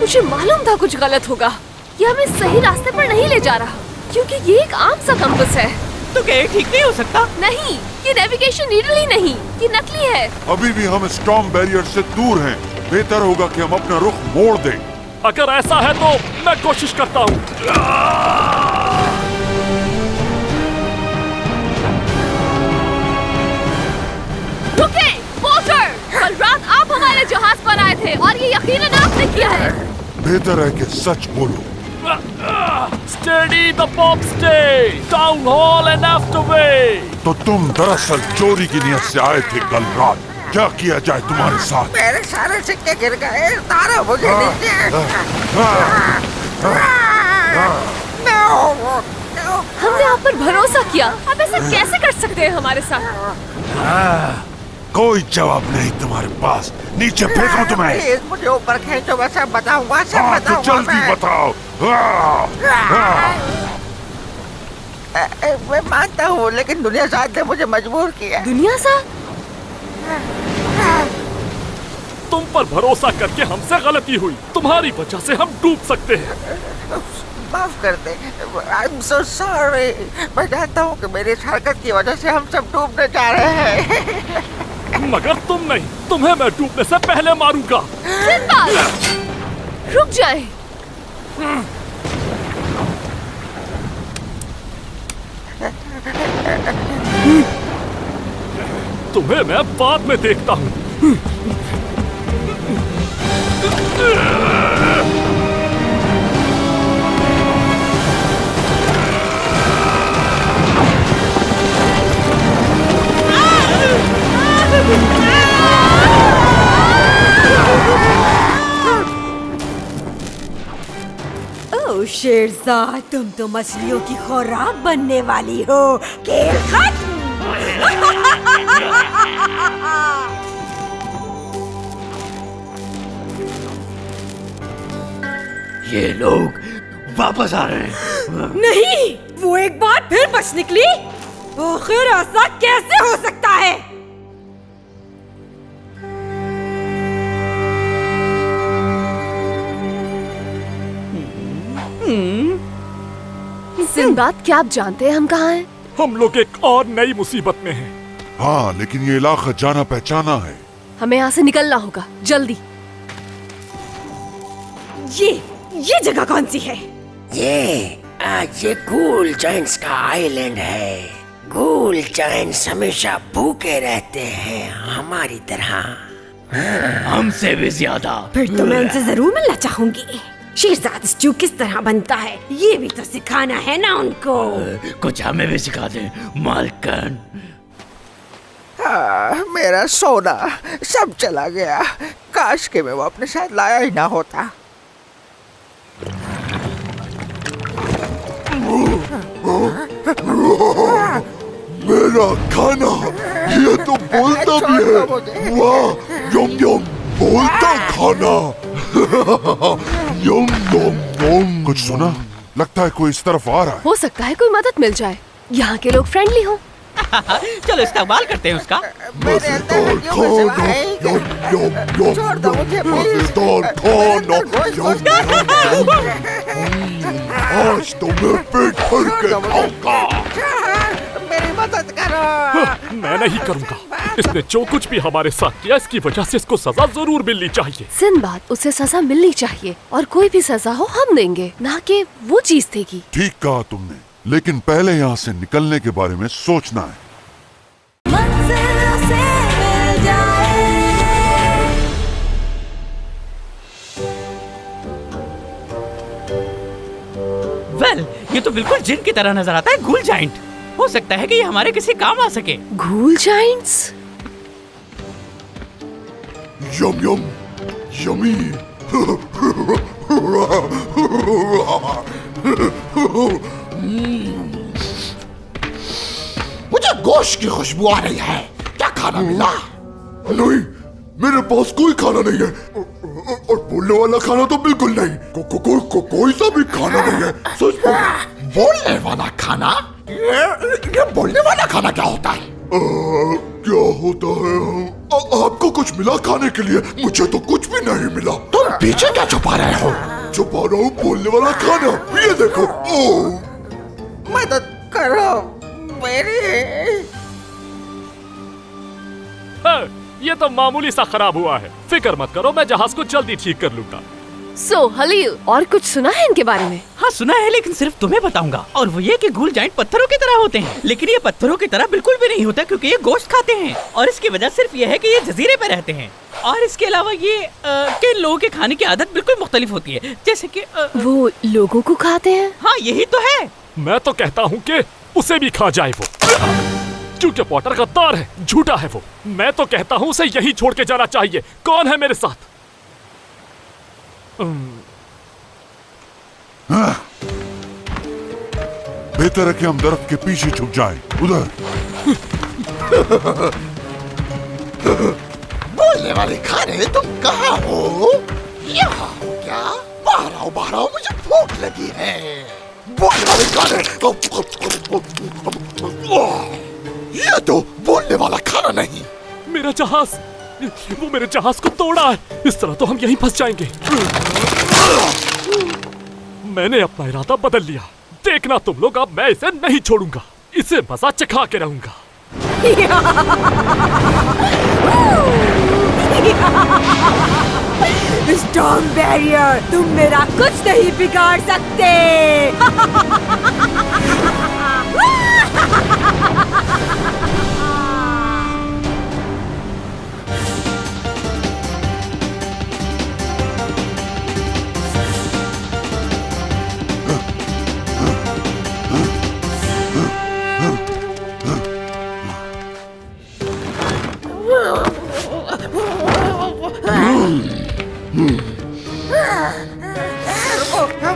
मुझे मालूम था कुछ गलत होगा। ये हमें सही रास्ते पर नहीं ले जा रहा, क्योंकि ये एक आम सा कंपास है। तो क्या ये ठीक नहीं हो सकता? नहीं, ये नेविगेशन नीडल ही नहीं, ये नकली है। अभी भी हम स्टॉर्म बैरियर से दूर हैं। बेहतर होगा कि हम अपना रुख मोड़ दें। अगर ऐसा है तो मैं कोशिश करता हूँ। रुके, पोर्टर! कल रात आप हमारे जहाज पर आए थे और ये यकीनन आपने किया है। बेहतर है कि सच बोलो। Steady the bomb stay! Down hall and after way! तो तुम दरअसल चोरी की नियत से आए थे कल रात। क्या किया जाए तुम्हारे साथ? मेरे सारे सिक्के गिर गए, तारा मुझे दीजिए। हमने आप पर भरोसा किया, आप ऐसा कैसे कर सकते हैं हमारे साथ? कोई जवाब नहीं तुम्हारे पास। नीचे फेंको तुम्हें। प्लीज मुझे ऊपर खींचो, मैं सब बताऊंगा, सब तो बताऊंगा। जल्दी मैं। बताओ। मैं मानता हूँ, लेकिन दुनिया साथ ने मुझे मजबूर किया। दुनिया साथ? तुम पर भरोसा करके हमसे गलती हुई। तुम्हारी वजह से हम डूब सकते हैं। माफ कर दे। I'm so sorry। मैं जानता हूँ कि मेरी इस हरकत की वजह से हम सब डूबने जा रहे हैं। मगर तुम नहीं, तुम्हें मैं डूबने से पहले मारूंगा। सिंबाद! रुक जाए। तुम्हें मैं बाद में देखता हूँ। ओह शेरजाद, तुम तो मछलियों की खुराक बनने वाली हो। खेल खत्म। ये लोग वापस आ रहे हैं। नहीं, वो एक बार फिर बच निकली। आखिर ऐसा कैसे हो सकता है? सिंबाद, क्या आप जानते हैं हम कहाँ हैं? हम लोग एक और नई मुसीबत में हैं। हाँ, लेकिन ये इलाका जाना पहचाना है। हमें यहाँ से निकलना होगा, जल्दी। ये जगह कौन सी है? ये गूल जाइंट्स का आइलैंड है। गूल जाइंट्स हमेशा भूखे रहते हैं, हमारी तरह। हमसे भी ज्यादा। फिर तो मैं उनसे जरूर मिलना चाहूंगी। शेरजाद स्ट्यू किस तरह बनता है, ये भी तो सिखाना है ना उनको। कुछ हमें भी सिखा दे मालकन। मेरा सोना सब चला गया। काश के मैं वो अपने साथ लाया ही ना होता। मेरा खाना, ये तो बोलता भी है। वाह, यम यम, बोलता खाना। यम यम यम। कुछ सुना? लगता है कोई इस तरफ आ रहा है। हो सकता है कोई मदद मिल जाए। यहाँ के लोग फ्रेंडली हो। चलो इस्तेमाल करते हैं उसका। मजेदार खाना, यम यम यम, छोड़ दो मुझे, मजेदार खाना, यम यम। आज तो मैं पेट भर के खाऊंगा। मेरी मदद करो। मैं नहीं करूंगा। इसने जो कुछ भी हमारे साथ किया, इसकी वजह से इसको सजा जरूर मिलनी चाहिए। सिंबाद, उसे सजा मिलनी चाहिए, और कोई भी सजा हो हम देंगे, ना कि वो चीज देगी। ठीक कहा तुमने, लेकिन पहले यहाँ से निकलने के बारे में सोचना है। मंजिल से मिल जाए। वेल, ये तो बिल्कुल जिन की तरह नजर आता है। गूल जाइंट। हो सकता है कि ये हमारे किसी काम आ सके। गूल जाइंट्स? यम यम यमी मुझे गोश्त की खुशबू आ रही है। क्या खाना मिला? नहीं, मेरे पास कोई खाना नहीं है और बोलने वाला खाना तो बिल्कुल नहीं। कोई सा भी खाना नहीं है। सच में। बोलने वाला खाना? ये बोलने वाला खाना क्या होता है? क्या होता है? आपको कुछ मिला खाने के लिए? मुझे तो कुछ भी नहीं मिला। तुम पीछे क्या छुपा रहे हो? छुपा रहा हूँ बोलने वाला खाना। ये देखो। मदद करो मेरी। ये तो मामूली सा खराब हुआ है, फिक्र मत करो, मैं जहाज को जल्दी ठीक कर लूंगा। सो हलील, और कुछ सुना है इनके बारे में? हाँ सुना है, लेकिन सिर्फ तुम्हें बताऊंगा। और वो ये कि गूल जाइंट पत्थरों की तरह होते हैं, लेकिन ये पत्थरों की तरह बिल्कुल भी नहीं होता, क्योंकि ये गोश्त खाते हैं। और इसकी वजह सिर्फ ये है कि ये जजीरे पे रहते हैं। और इसके अलावा ये कि लोगों के खाने की आदत बिल्कुल मुख्तलिफ होती है, जैसे कि वो लोगों को खाते हैं। हाँ यही तो है। मैं तो कहता हूँ कि उसे भी खा जाए वो, क्योंकि पॉटर गद्दार है, झूठा है वो। मैं तो कहता हूँ उसे यही छोड़ के जाना चाहिए। कौन है मेरे साथ? बेहतर है कि हम दरख्त के पीछे छुप जाएं। उधर। बोलने वाले खाने, तुम कहाँ हो? यहाँ हो क्या? बाहर आओ, मुझे भूख लगी है। बोलने वाले खाने। ये तो बोलने वाला खाना नहीं। मेरा जहाज, वो मेरे जहाज को तोड़ा है। इस तरह तो हम यहीं फंस जाएंगे। मैंने अपना इरादा बदल लिया। देखना तुम लोग, अब मैं इसे नहीं छोड़ूंगा। इसे मजा चखा के रहूंगा। स्टॉर्म बैरियर, तुम मेरा कुछ नहीं बिगाड़ सकते।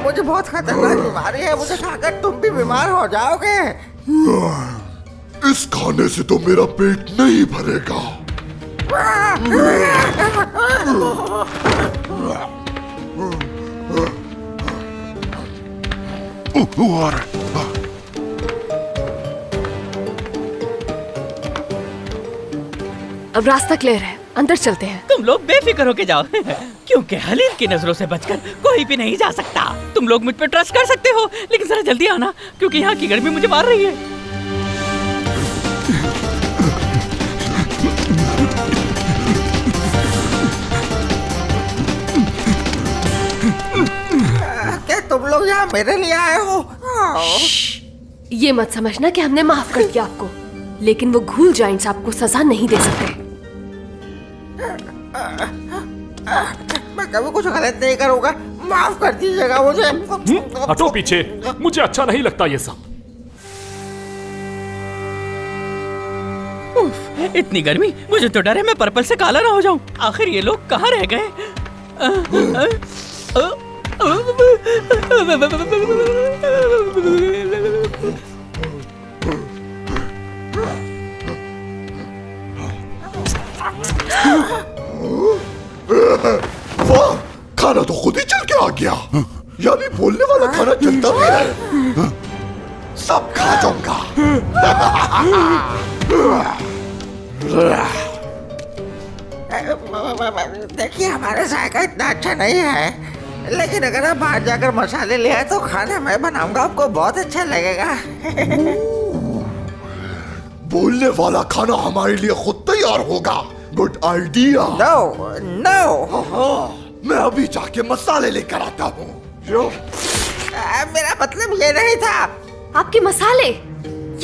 मुझे बहुत खतरनाक बीमारी है, मुझे खाकर तुम भी बीमार हो जाओगे। इस खाने से तो मेरा पेट नहीं भरेगा। अब रास्ता क्लियर है, अंदर चलते हैं। तुम लोग बेफिक्र होके जाओ, क्योंकि हलील की नजरों से बचकर कोई भी नहीं जा सकता। तुम लोग मुझ पे ट्रस्ट कर सकते हो, लेकिन जरा जल्दी आना, क्योंकि यहाँ की गर्मी मुझे मार रही है। क्या तुम लोग यहाँ मेरे लिए आए हो? ये मत समझना कि हमने माफ कर दिया आपको, लेकिन वो घूल जाइंट्स आपको सजा नहीं दे सकते। मैं कभी कुछ गलत नहीं करूँगा, माफ कर दीजिएगा मुझे। हटो पीछे, मुझे अच्छा नहीं लगता ये सब। उफ, इतनी गर्मी, मुझे तो डर है मैं पर्पल से काला ना हो जाऊं। आखिर ये लोग कहाँ रह गए? वाह, खाना तो खुद ही चल के आ गया। यानी बोलने वाला खाना चलता भी है। सब खा जाऊंगा। देखिए, हमारा जायका इतना अच्छा नहीं है, लेकिन अगर आप बाहर जाकर मसाले ले आए तो खाना मैं बनाऊंगा, आपको बहुत अच्छा लगेगा। बोलने वाला खाना हमारे लिए खुद तैयार होगा। Good idea. नो नो, मैं अभी जाके मसाले लेकर आता हूँ। मेरा मतलब ये नहीं था। आपके मसाले?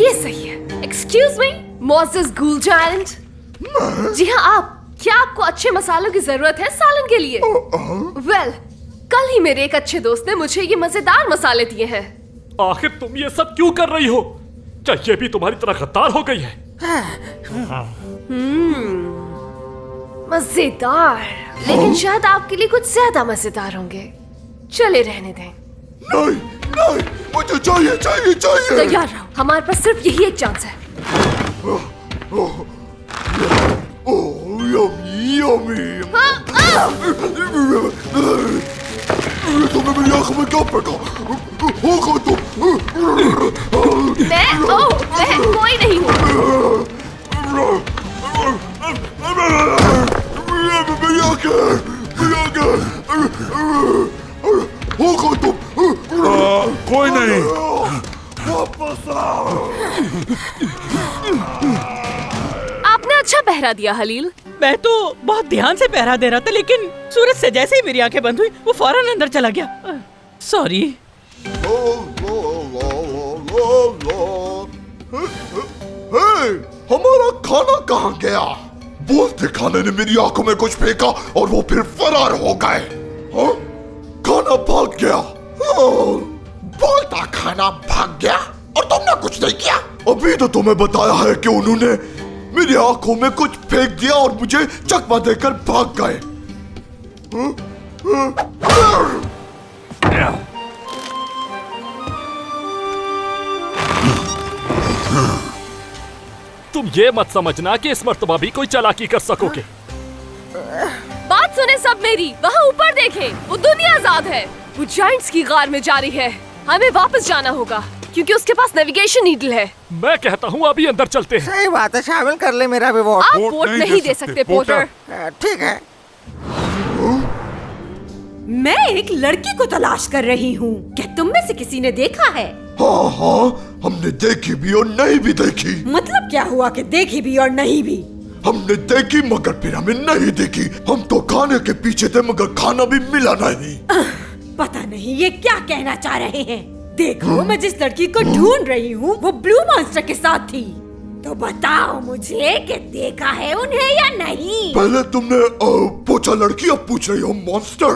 ये सही है। एक्सक्यूज मी, मोसेस गूल जायंट। जी हाँ, आप। क्या आपको अच्छे मसालों की जरूरत है सालन के लिए? वेल, कल ही मेरे एक अच्छे दोस्त ने मुझे ये मजेदार मसाले दिए हैं। आखिर तुम ये सब क्यों कर रही हो? क्या ये भी तुम्हारी तरह गद्दार हो गई है? मजेदार, लेकिन शायद आपके लिए कुछ ज्यादा मजेदार होंगे। चले रहने दें। नहीं नहीं, मुझे चाहिए चाहिए चाहिए। तैयार रहो, हमारे पास सिर्फ यही एक चांस है। Yummy yummy. तुमने मेरी आंखों में क्या फेंका? होगा तुम। मैं कोई नहीं हूँ। मेरी आंखें होगा तुम। कोई नहीं। वापस आओ। आपने अच्छा पहरा दिया हलील। मैं तो बहुत ध्यान से पहरा दे रहा था, लेकिन सूरज से जैसे ही मेरी आंखें बंद हुई वो फौरन अंदर चला गया। सॉरी। हमारा खाना कहाँ गया? बोलते खाने ने मेरी आंखों में कुछ फेंका और वो फिर फरार हो गए। खाना भाग गया। बोलता खाना भाग गया और तुमने कुछ नहीं किया। अभी तो तुम्हें बताया है कि उन्होंने मेरी आंखों में कुछ फेंक दिया और मुझे चकमा देकर भाग गए। तुम ये मत समझना कि इस मर्तबा भी कोई चालाकी कर सकोगे। बात सुने सब मेरी, वहाँ ऊपर देखें, वो दुनिया आजाद है। वो जायंट्स की गार में जा रही है। हमें वापस जाना होगा क्योंकि उसके पास नेविगेशन नीडल है। मैं कहता हूँ अभी अंदर चलते हैं। सही बात है, शामिल कर ले मेरा भी वोट। आप वोट नहीं दे सकते पोर्टर। ठीक है। मैं एक लड़की को तलाश कर रही हूँ। क्या तुम में से किसी ने देखा है? हाँ हाँ, हमने देखी भी और नहीं भी देखी। मतलब क्या हुआ कि देखी भी और नहीं भी? हमने देखी मगर फिर हमें नहीं देखी। हम तो खाने के पीछे थे मगर खाना भी मिला नहीं। पता नहीं ये क्या कहना चाह रहे हैं। देखो, मैं जिस लड़की को ढूंढ रही हूँ वो ब्लू मॉन्स्टर के साथ थी। तो बताओ मुझे कि देखा है उन्हें या नहीं? पहले तुमने पूछा लड़की, अब पूछ रही हो मॉन्स्टर।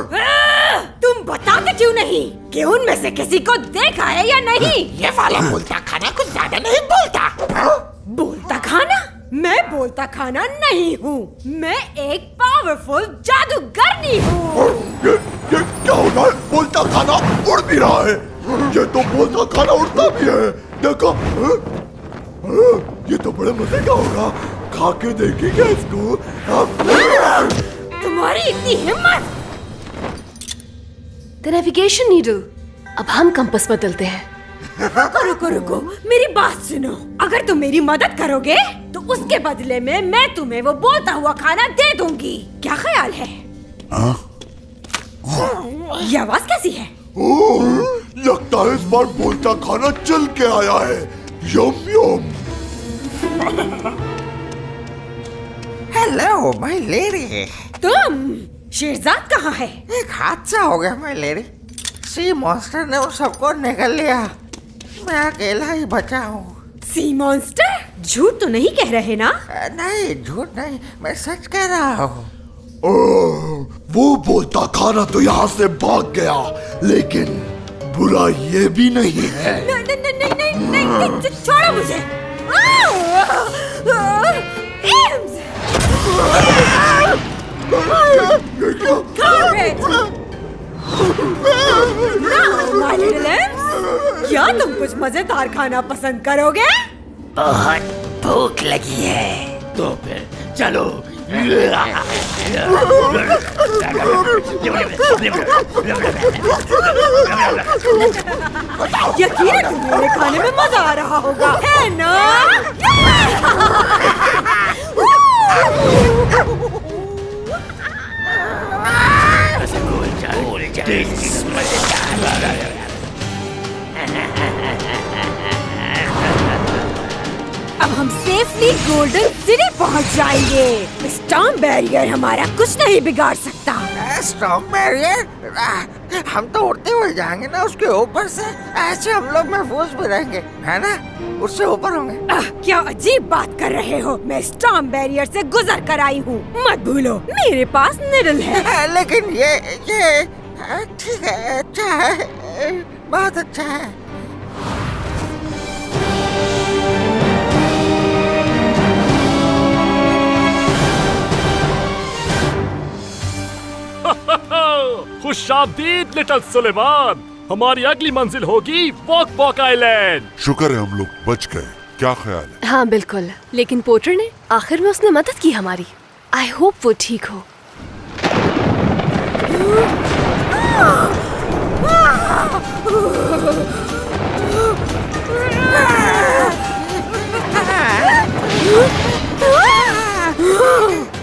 तुम बताते क्यों नहीं कि उनमें से किसी को देखा है या नहीं? ये वाला बोलता खाना कुछ ज्यादा नहीं बोलता। बोलता खाना? मैं बोलता खाना नहीं हूँ। मैं एक पावरफुल जादूगरनी हूँ। ये क्या हो रहा है? बोलता खाना उड़ भी रहा है। ये तो बोलता खाना उड़ता भी है। देखो, ये तो बड़े मजे का होगा। खा के देखेंगे इसको। तुम्हारी इतनी हिम्मत! The navigation needle. अब हम कंपास बदलते हैं। रुको रुको, मेरी बात सुनो। अगर तुम मेरी मदद करोगे तो उसके बदले में मैं तुम्हें वो बोलता हुआ खाना दे दूंगी। क्या ख्याल है? ये आवाज कैसी है? लगता है इस बार बोलता खाना चल के आया है। Yum yum. Hello my lady. तुम शेरजाद कहाँ है? एक हादसा हो गया माय लेडी। सी मॉन्स्टर ने उन सबको निकल लिया। मैं अकेला ही बचा हूँ। Sea monster? झूठ तो नहीं कह रहे ना? नहीं, झूठ नहीं, मैं सच कह रहा हूँ। वो बोलता खाना तो यहाँ से भाग गया, लेकिन बुरा ये भी नहीं है। नहीं, छोड़ो मुझे। क्या तुम कुछ मजेदार खाना पसंद करोगे? बहुत भूख लगी है। तो फिर चलो। यकीनन तुम्हें खाने में मजा आ रहा होगा, है ना? अब हम सेफली गोल्डन सिटी पहुंच जाएंगे। स्टॉर्म बैरियर हमारा कुछ नहीं बिगाड़ सकता। Storm barrier? हम तो उड़ते हुए जाएंगे ना उसके ऊपर से। ऐसे हम लोग महफूज भी रहेंगे, है ना? उससे ऊपर होंगे। क्या अजीब बात कर रहे हो। मैं स्टॉर्म बैरियर से गुजर कर आई हूँ। मत भूलो मेरे पास निडल है। लेकिन ये ठीक है, अच्छा है, बहुत अच्छा है। खुशामदीद लिटिल सुलेमान। हमारी अगली मंजिल होगी वॉक वॉक आइलैंड। शुक्र है हम लोग बच गए। क्या ख्याल है? हाँ बिल्कुल, लेकिन पोर्टर ने आखिर में उसने मदद की हमारी। आई होप वो ठीक हो।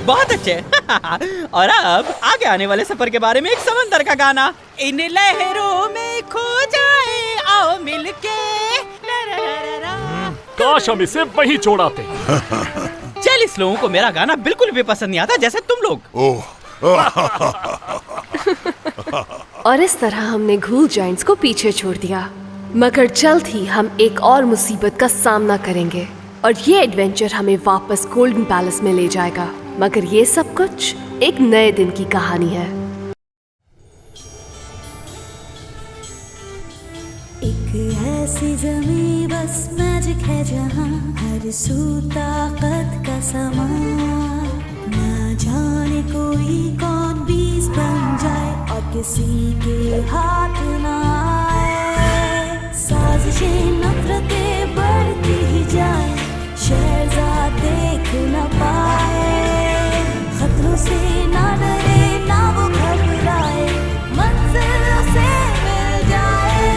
बहुत अच्छे। और अब आगे आने वाले सफर के बारे में एक समंदर का गाना। इन लहरों में खो जाए आओ मिलके। काश हम इसे वही छोड़ाते। चल, इस लोगों को मेरा गाना बिल्कुल भी पसंद नहीं आता, जैसे तुम लोग। और इस तरह हमने घूल जाइंट्स को पीछे छोड़ दिया, मगर जल्द ही हम एक और मुसीबत का सामना करेंगे और ये एडवेंचर हमें वापस गोल्डन पैलेस में ले जाएगा। मगर ये सब कुछ एक नए दिन की कहानी है। एक ऐसी जमी बस मैजिक है जहाँ हर सू ताकत का समा, ना जाने कोई कौन बीज बन जाए और किसी के हाथ ना आए। साजिशें नफरतें बढ़ती ही जाए, शहजाद देख न पाए, खतरों से ना डरे ना वो घबराए, मंजिल से मिल जाए।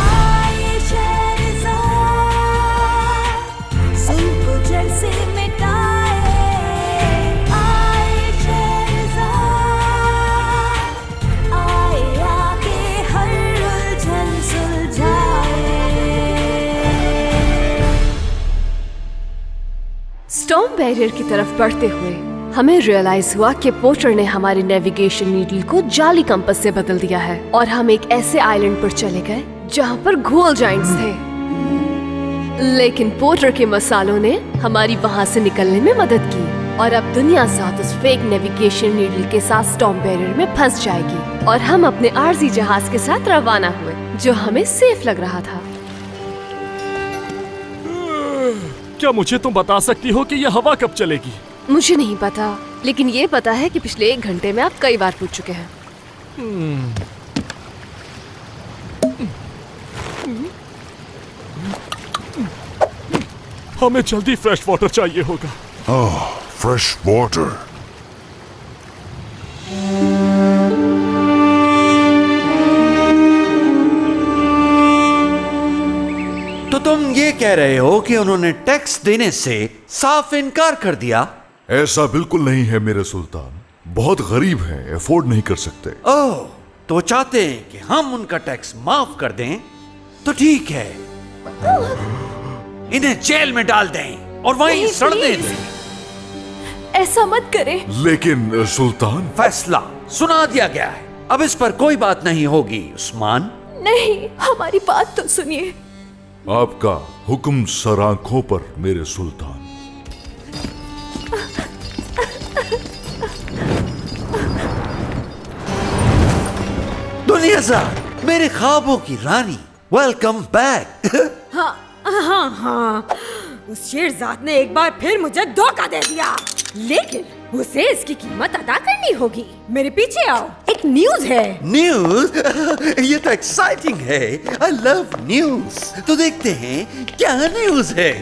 आए शहजाद सुन को जड़ से मिटाए, आए शहजाद आए आके हर उलझन सुलझाए। स्टॉर्म बैरियर की तरफ बढ़ते हुए हमें रियलाइज हुआ कि पोर्टर ने हमारे नेविगेशन नीडल को जाली कंपास से बदल दिया है और हम एक ऐसे आइलैंड पर चले गए जहाँ पर घोल जाइंट्स थे। लेकिन पोर्टर के मसालों ने हमारी वहाँ से निकलने में मदद की और अब दुनिया साथ उस फेक नेविगेशन नीडल के साथ स्टॉर्म बैरियर में फंस जाएगी और हम अपने आरजी जहाज के साथ रवाना हुए जो हमें सेफ लग रहा था। क्या मुझे तुम बता सकती हो कि यह हवा कब चलेगी? मुझे नहीं पता, लेकिन ये पता है कि पिछले 1 घंटे में आप कई बार पूछ चुके हैं। हमें जल्दी फ्रेश वाटर चाहिए होगा। Fresh water. तो तुम ये कह रहे हो कि उन्होंने टैक्स देने से साफ इनकार कर दिया? ऐसा बिल्कुल नहीं है मेरे सुल्तान, बहुत गरीब हैं, अफोर्ड नहीं कर सकते। ओह, तो वो चाहते हैं कि हम उनका टैक्स माफ कर दें? तो ठीक है, इन्हें जेल में डाल दें और वहीं सड़ने दें। ऐसा मत करें। लेकिन सुल्तान, फैसला सुना दिया गया है, अब इस पर कोई बात नहीं होगी। उस्मान, नहीं, हमारी बात तो सुनिए। आपका हुक्म सर आंखों पर मेरे सुल्तान। दुनियाज़ाद, मेरे ख्वाबों की रानी, वेलकम बैक। हाँ हाँ हाँ, उस शेरजाद ने एक बार फिर मुझे धोखा दे दिया, लेकिन उसे इसकी कीमत अदा करनी होगी। मेरे पीछे आओ, एक न्यूज़ है। न्यूज़? ये तो एक्साइटिंग है। I love news. तो देखते हैं क्या न्यूज़ है।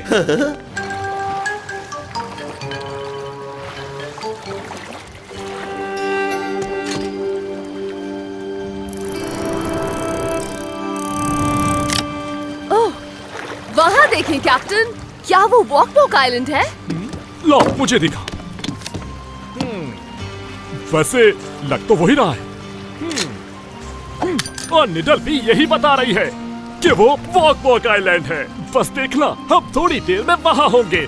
ओह, वहाँ देखिए कैप्टन, क्या वो वॉक वॉक आइलैंड है? लो, मुझे दिखा। वैसे लग तो वही रहा है। और निडल भी यही बता रही है कि वो वॉक वॉक आइलैंड है। बस देखना, हम थोड़ी देर में वहां होंगे।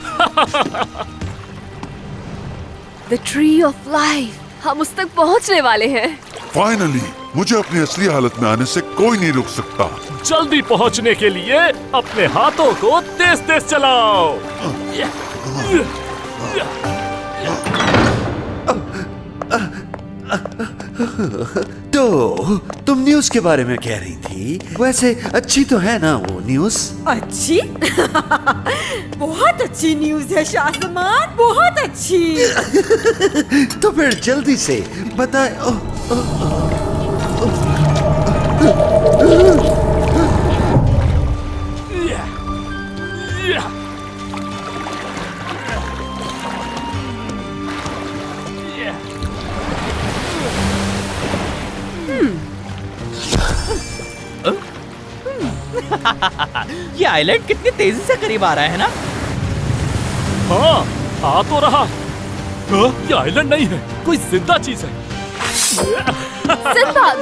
द ट्री ऑफ लाइफ, हम उस तक पहुंचने वाले हैं। फाइनली, मुझे अपनी असली हालत में आने से कोई नहीं रोक सकता। जल्दी पहुंचने के लिए अपने हाथों को तेज तेज चलाओ। तो तुम न्यूज़ के बारे में कह रही थी, वैसे अच्छी तो है ना वो न्यूज़? अच्छी? बहुत अच्छी न्यूज़ है शाहजमान, बहुत अच्छी। तो फिर जल्दी से बताए। ये आइलैंड कितनी तेजी से करीब आ रहा है ना? हाँ, आ तो रहा। ये आइलैंड नहीं है, कोई जिंदा चीज है। सिंबाद,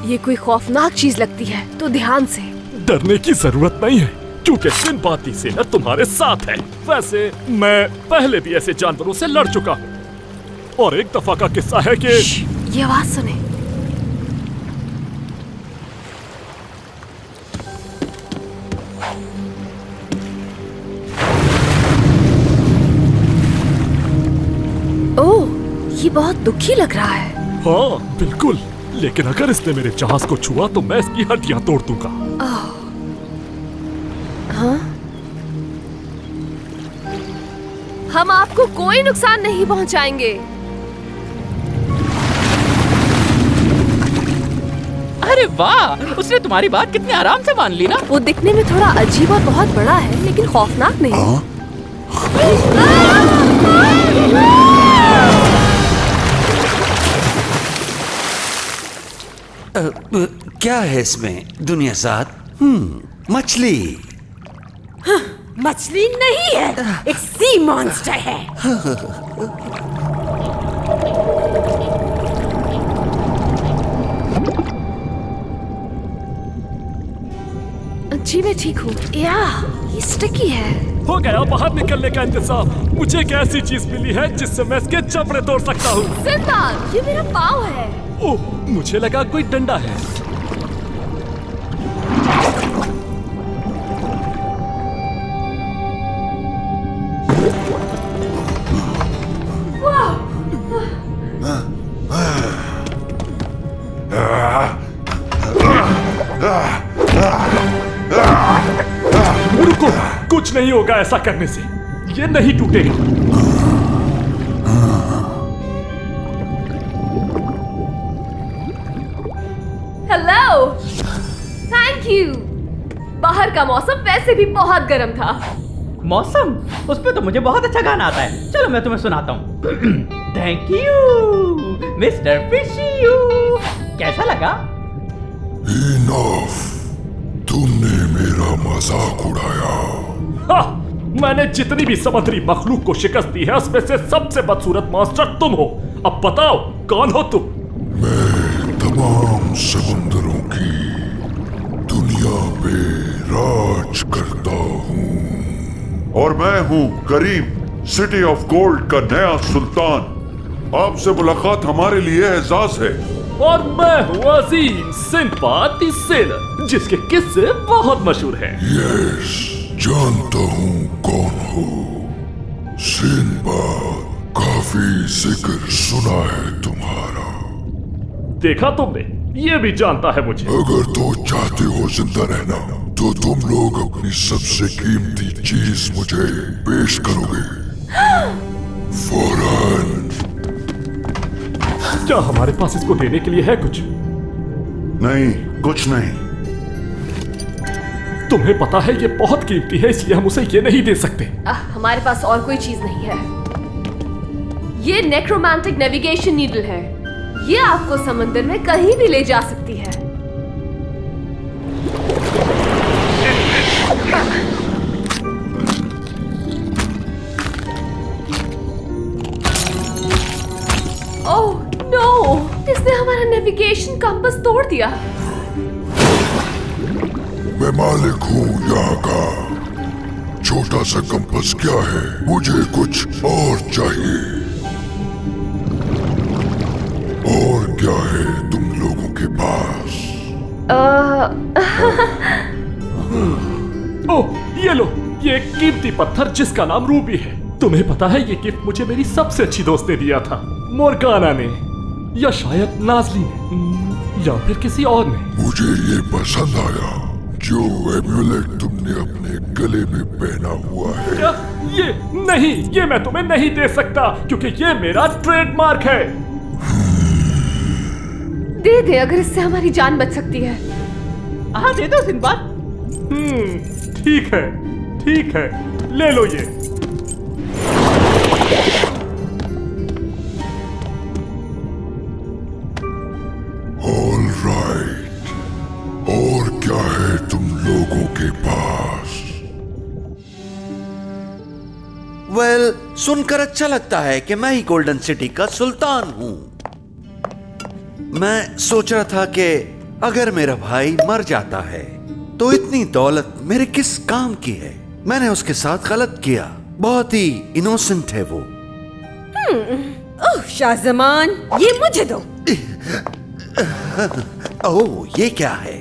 ये कोई खौफनाक चीज लगती है, तो ध्यान से। डरने की जरूरत नहीं है, क्योंकि सिंबादी सेना तुम्हारे साथ है। वैसे मैं पहले भी ऐसे जानवरों से लड़ चुका हूँ, और एक दफा का किस्सा है कि ये आवाज सुने। ओह, ये बहुत दुखी लग रहा है। हाँ बिल्कुल, लेकिन अगर इसने मेरे जहाज को छुआ तो मैं इसकी हड्डियां तोड़ दूंगा। हाँ? हम आपको कोई नुकसान नहीं पहुंचाएंगे। अरे वाह, उसने तुम्हारी बात कितनी आराम से मान ली ना। वो दिखने में थोड़ा अजीब और बहुत बड़ा है, लेकिन खौफनाक नहीं। क्या है इसमें दुनियाज़ाद? मछली। मछली नहीं है, एक सी मॉन्स्टर है। जी मैं ठीक हूँ। ये स्टिकी है। हो गया बाहर निकलने का इंतजाम। मुझे एक ऐसी चीज मिली है जिससे मैं इसके जबड़े तोड़ सकता हूँ। सिंबाद, ये मेरा पाँव है। ओह, मुझे लगा कोई डंडा है। रुको, कुछ नहीं होगा ऐसा करने से, ये नहीं टूटेगा। Hello, thank you. बाहर का मौसम वैसे भी बहुत गर्म था। मौसम? उस पे तो मुझे बहुत अच्छा गाना आता है। चलो मैं तुम्हें सुनाता हूँ। थैंक यू मिस्टर फिशियू। कैसा लगा? इनफ, तुमने मेरा मजाक उड़ाया। हाँ, मैंने जितनी भी समुद्री मखलूक को शिकस्त दी है उसमें से सबसे बदसूरत मॉन्स्टर तुम हो। अब बताओ कौन हो तुम? मैं तमाम समुद्रों की दुनिया पे राज करता हूँ। और मैं हूँ करीम, सिटी ऑफ गोल्ड का नया सुल्तान। आपसे मुलाकात हमारे लिए एजाज है। और मैं हूँ अजीम सिंबाद द सेलर, जिसके किस्से बहुत मशहूर हैं। यस, जानता हूँ कौन हो। सिंबाद, काफी जिक्र सुना है तुम्हारा। देखा तुमने, ये भी जानता है मुझे। अगर तो चाहते हो जिंदा रहना तो तुम लोग अपनी सबसे कीमती चीज मुझे पेश करोगे फौरन। क्या हमारे पास इसको देने के लिए है कुछ? नहीं, कुछ नहीं। तुम्हें पता है ये बहुत कीमती है, इसलिए हम उसे ये नहीं दे सकते। हमारे पास और कोई चीज नहीं है। ये नेक्रोमैंटिक नेविगेशन नीडल है। ये आपको समंदर में कहीं भी ले जा सकती है। ओह नो, इसने हमारा नेविगेशन कंपास तोड़ दिया। मैं मालिक हूँ यहाँ का। छोटा सा कंपास क्या है, मुझे कुछ और चाहिए। और क्या है तुम लोगों के पास? ओह, ये लो, ये एक कीमती पत्थर जिसका नाम रूबी है। तुम्हें पता है ये गिफ्ट मुझे मेरी सबसे अच्छी दोस्त ने दिया था, मोर्गाना ने, या शायद नाजली ने, या फिर किसी और ने। मुझे ये पसंद आया, जो एम्यूलेट तुमने अपने गले में पहना हुआ है। क्या? ये नहीं, ये मैं तुम्हें नहीं दे सकता क्योंकि ये मेरा ट्रेडमार्क है। दे दे, अगर इससे हमारी जान बच सकती है। हाँ दे दो सिंदबाद। ठीक है, ठीक है, ले लो ये। ऑल राइट, और क्या है तुम लोगों के पास? वेल, सुनकर अच्छा लगता है कि मैं ही गोल्डन सिटी का सुल्तान हूं। मैं सोच रहा था कि अगर मेरा भाई मर जाता है तो इतनी दौलत मेरे किस काम की है। मैंने उसके साथ गलत किया, बहुत ही इनोसेंट है वो। ओह शाहजमान, ये मुझे दो। ओह, ये क्या है?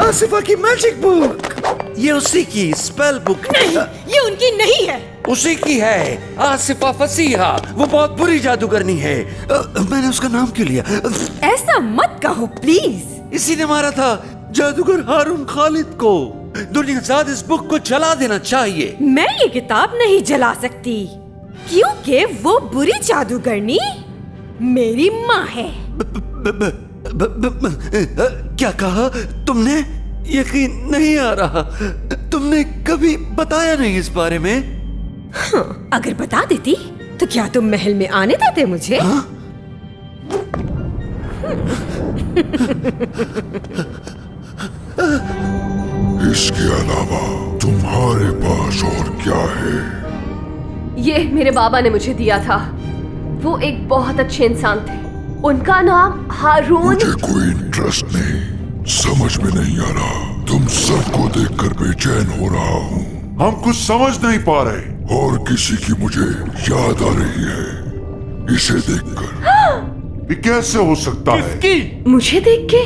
आसिफा की मैजिक बुक। ये उसी की स्पेल बुक नहीं, ये उनकी नहीं है। उसी की है, आसिफा फसीहा। वो बहुत बुरी जादूगरनी है। मैंने उसका नाम क्यों लिया? ऐसा मत कहो प्लीज। इसी ने मारा था जादूगर हारून खालिद को। दुनियाज़ाद इस बुक को जला देना चाहिए। मैं ये किताब नहीं जला सकती क्योंकि वो बुरी जादूगरनी मेरी माँ है। क्या कहा तुमने? यकीन नहीं आ रहा। तुमने कभी बताया नहीं इस बारे में। हाँ, अगर बता देती तो क्या तुम महल में आने देते मुझे? हाँ? इसके अलावा तुम्हारे पास और क्या है? ये मेरे बाबा ने मुझे दिया था। वो एक बहुत अच्छे इंसान थे। उनका नाम हारून। मुझे कोई इंटरेस्ट नहीं, समझ में नहीं आ रहा। तुम सबको देखकर बेचैन हो रहा हूँ। हम कुछ समझ नहीं पा रहे और किसी की मुझे याद आ रही है इसे देखकर। ये कैसे हो सकता है? मुझे देख के?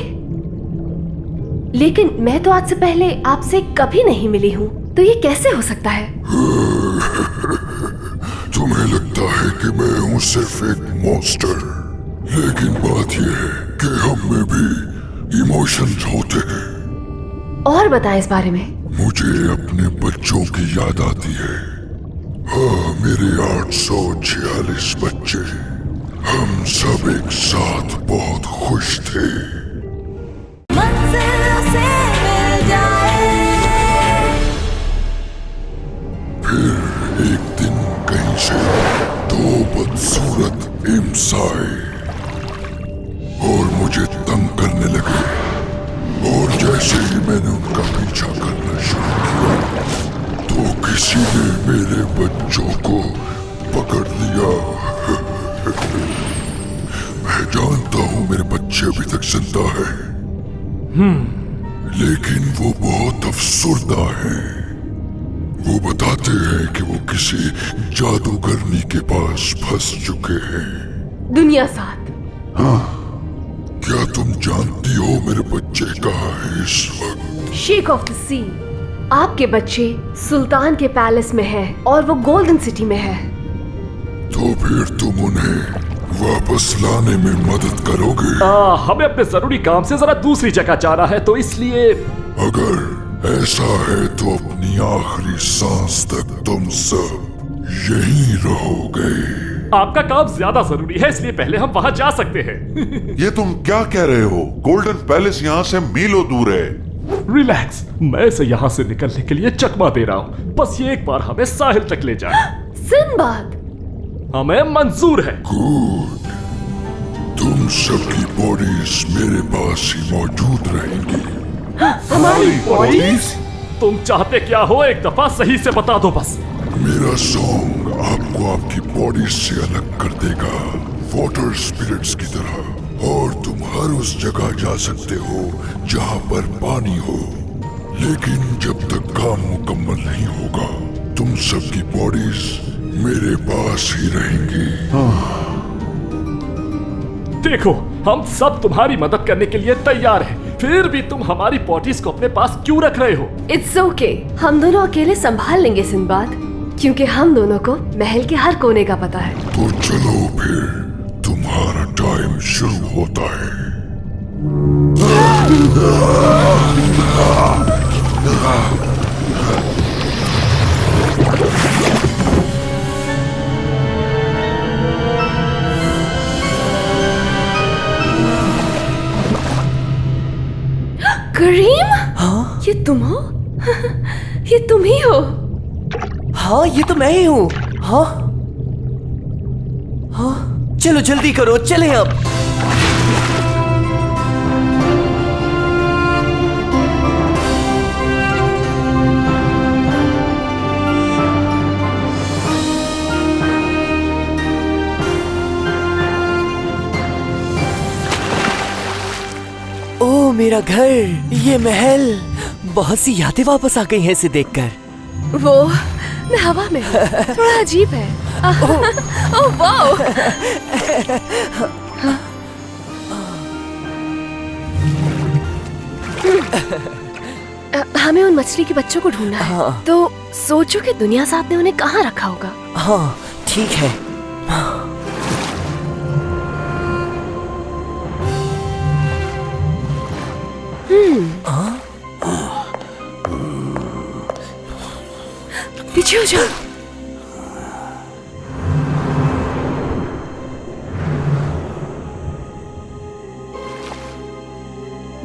लेकिन मैं तो आज से पहले आपसे कभी नहीं मिली हूँ, तो ये कैसे हो सकता है? तुम्हें लगता है कि मैं हूँ सिर्फ एक मॉन्स्टर, लेकिन बात यह है कि हम में भी इमोशंस होते हैं। और बताएं इस बारे में। मुझे अपने बच्चों की याद आती है। हाँ, मेरे 846 बच्चे। हम सब एक साथ बहुत खुश थे। फिर एक दिन कहीं से दो बदसूरत इम्स आए और मुझे तंग करने लगे। और जैसे ही मैंने उनका पीछा करना शुरू किया तो किसी ने मेरे बच्चों को पकड़ लिया। मैं जानता हूँ मेरे बच्चे अभी तक जिंदा है, लेकिन वो बहुत अफसुर्दा हैं। वो बताते हैं कि वो किसी जादूगरनी के पास फंस चुके हैं। दुनियाज़ाद। हाँ, क्या तुम जानती हो मेरे बच्चे कहाँ हैं इस वक्त? शेख ऑफ द सी। आपके बच्चे सुल्तान के पैलेस में हैं और वो गोल्डन सिटी में है। तो फिर तुम उन्हें वापस लाने में मदद करोगे? हमें अपने जरूरी काम से जरा दूसरी जगह जाना है, तो इसलिए अगर ऐसा है तो अपनी आखिरी सांस तक तुम सब यहीं रहोगे। आपका काम ज्यादा जरूरी है, इसलिए पहले हम वहां जा सकते हैं। ये तुम क्या कह रहे हो? गोल्डन पैलेस यहाँ से मीलों दूर है। रिलैक्स, मैं इसे यहाँ से निकलने के लिए चकमा दे रहा हूँ। बस ये एक बार हमें साहिल तक ले जाए। सिंबाद, हमें मंजूर है। गुड, तुम सबकी बॉडीज मेरे पास ही मौजूद रहेंगी। हमारी बॉडीज? तुम चाहते क्या हो? एक दफा सही से बता दो बस। मेरा सॉन्ग आपको आपकी बॉडी से अलग कर देगा, वाटर स्पिरिट्स की तरह, और तुम हर उस जगह जा सकते हो जहाँ पर पानी हो। लेकिन जब तक काम मुकम्मल नहीं होगा तुम सबकी बॉडीज मेरे पास ही रहेंगी। देखो, हम सब तुम्हारी मदद करने के लिए तैयार हैं, फिर भी तुम हमारी बॉडीज को अपने पास क्यों रख रहे हो? इट्स ओके, हम दोनों अकेले संभाल लेंगे सिंबाद, क्योंकि हम दोनों को महल के हर कोने का पता है। तो चलो फिर, तुम्हारा टाइम शुरू होता है। करीम? हाँ? ये तुम हो? ये तुम ही हो? हाँ, ये तो मैं ही हूँ। हाँ हाँ, चलो जल्दी करो, चले अब। ओ मेरा घर, ये महल, बहुत सी यादें वापस आ गई हैं इसे देखकर। वो मैं हवा में हूँ, थोड़ा अजीब है। Oh wow! हमें उन मछली के बच्चों को ढूंढना है। हाँ। तो सोचो कि दुनिया साथ ने उन्हें कहाँ रखा होगा। हाँ ठीक है। पीछे हो जाओ।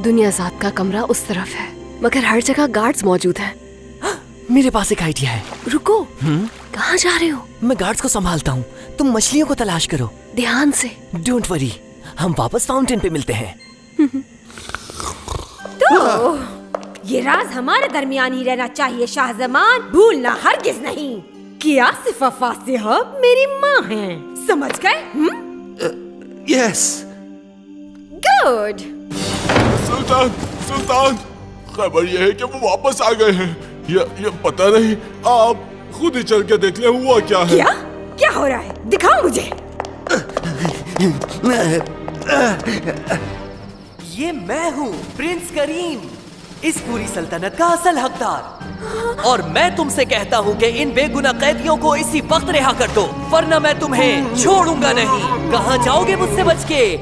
दुनिया ज़ात का कमरा उस तरफ है, मगर हर जगह गार्ड्स मौजूद हैं। मेरे पास एक आइडिया है। रुको, कहाँ जा रहे हो? मैं गार्ड्स को संभालता हूँ, तुम मछलियों को तलाश करो। ध्यान से। डोंट वरी, हम वापस फाउंटेन पे मिलते हैं। तो ये राज हमारे दरमियान ही रहना चाहिए शाहजमान, भूलना हरगिज नहीं कि आसिफा फासिहा मेरी माँ हैं। समझ गए? यस। गुड। सुल्तान, सुल्तान, खबर यह है कि वो वापस आ गए हैं। ये पता नहीं, आप खुद ही चल के देख ले हुआ क्या है। क्या? क्या हो रहा है? दिखाओ मुझे। ये मैं हूँ प्रिंस करीम, इस पूरी सल्तनत का असल हकदार। और मैं तुमसे कहता हूँ कि इन बेगुनाह कैदियों को इसी वक्त रिहा कर दो, वरना मैं तुम्हें छोड़ूंगा नहीं। कहाँ जाओगे मुझसे बच के?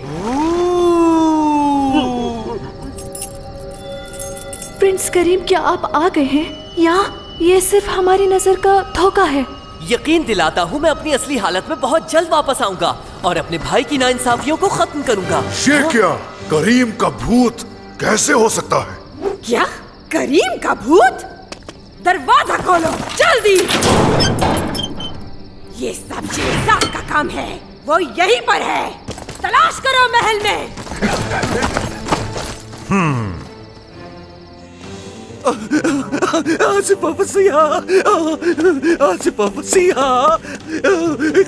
प्रिंस करीम, क्या आप आ गए हैं या ये सिर्फ हमारी नजर का धोखा है? यकीन दिलाता हूँ मैं अपनी असली हालत में बहुत जल्द वापस आऊंगा और अपने भाई की नाइंसाफियों को खत्म करूंगा। ये क्या? करीम का भूत कैसे हो सकता है? क्या? करीम का भूत? दरवाजा खोलो जल्दी। ये सब शेरशाह का काम है, वो यहीं पर है। तलाश करो महल में। आसिफा फसिया, आसिफा फसिया,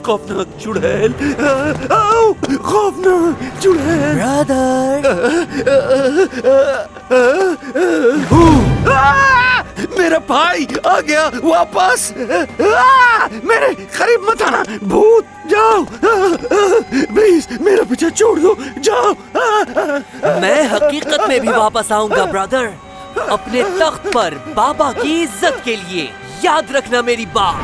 खौफनाक चुड़ैल, खौफनाक चुड़ैल। मेरा भाई आ गया वापस। मेरे करीब मत आना, भूत, जाओ प्लीज, मेरा पीछे छोड़ दो, जाओ। मैं हकीकत में भी वापस आऊंगा ब्रदर, अपने तख्त पर बाबा की इज्जत के लिए। याद रखना मेरी बात।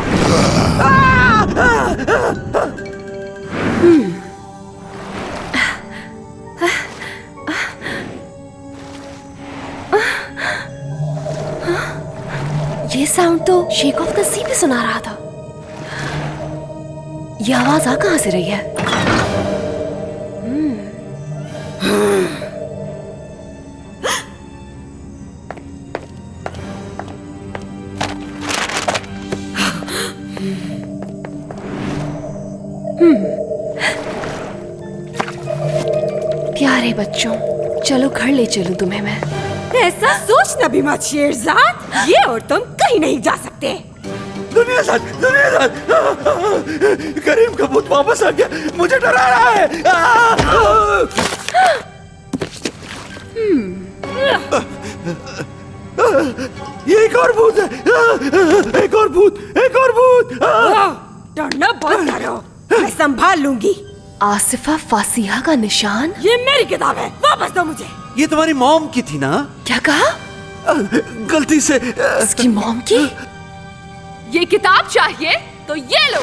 ये साउंड तो शेख ऑफ द सी भी सुना रहा था। ये आवाज आ कहां से रही है? प्यारे बच्चों, चलो घर ले चलूं तुम्हें मैं। ऐसा सोचना भी मत शेरजाद, ये और तुम कहीं नहीं जा सकते। दुनिया साथ, करीम का भूत वापस आ गया, मुझे डरा रहा है। ये एक और भूत है, एक और भूत, एक और भूत। डरना बंद करो, मैं संभाल लूंगी। आसिफा फासिहा का निशान? ये मेरी किताब है, वापस दो मुझे। ये तुम्हारी मॉम की थी ना? क्या कहा? गलती से। इसकी मॉम की? ये किताब चाहिए तो ये लो।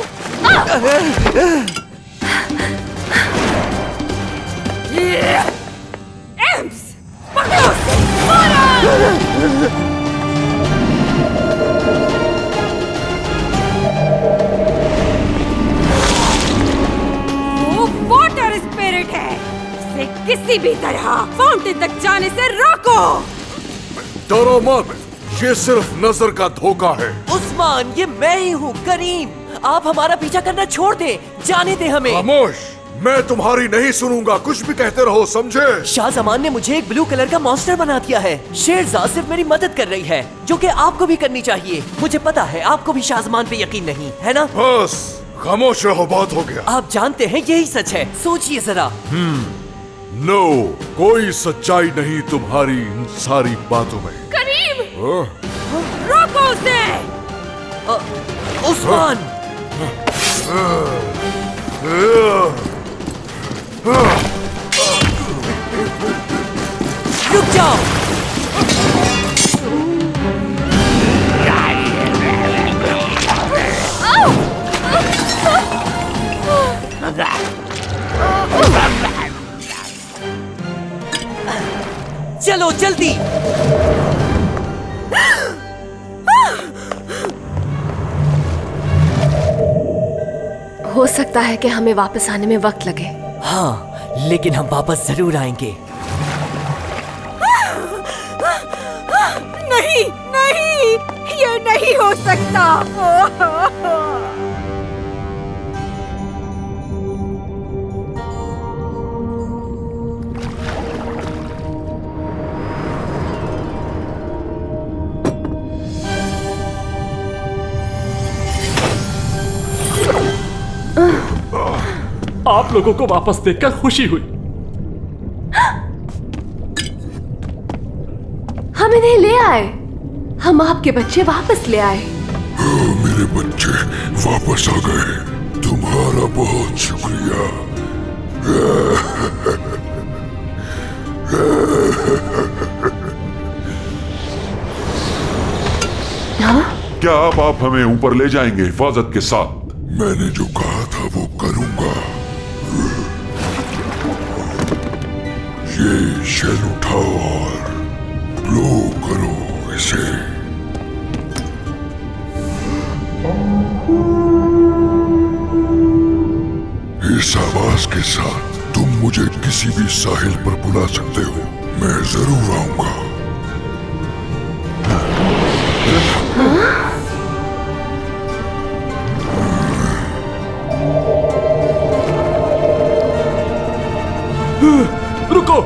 एम्स, पकड़ो उसे, मारो। किसी भी तरह फाउंटेन तक जाने से रोको। डरो मत, ये सिर्फ नजर का धोखा है। उस्मान, ये मैं ही हूँ, करीम। आप हमारा पीछा करना छोड़ दे, जाने दे हमें। खामोश, मैं तुम्हारी नहीं सुनूंगा, कुछ भी कहते रहो, समझे? शाहजमान ने मुझे एक ब्लू कलर का मॉन्स्टर बना दिया है। शेरजाद सिर्फ मेरी मदद कर रही है, जो कि आपको भी करनी चाहिए। मुझे पता है आपको भी शाहजमान पे यकीन नहीं है ना? बस खामोश रहो, बात हो गया। आप जानते हैं यही सच है, सोचिए जरा। नो, कोई सच्चाई नहीं तुम्हारी इन सारी बातों में। करीम, हाँ? रोको उसे। उस्मान, रुक जाओ। चलो जल्दी। हो सकता है कि हमें वापस आने में वक्त लगे। हाँ, लेकिन हम वापस जरूर आएंगे। नहीं नहीं, ये नहीं हो सकता। आप लोगों को वापस देखकर खुशी हुई। हम इन्हें ले आए, हम आपके बच्चे वापस ले आए। मेरे बच्चे वापस आ गए, तुम्हारा बहुत शुक्रिया। क्या आप हमें ऊपर ले जाएंगे हिफाजत के साथ? मैंने जो कहा था वो करूंगा। ये शेल उठाओ और ब्लो करो इसे। इस आवाज के साथ तुम मुझे किसी भी साहिल पर बुला सकते हो, मैं जरूर आऊंगा। रुको,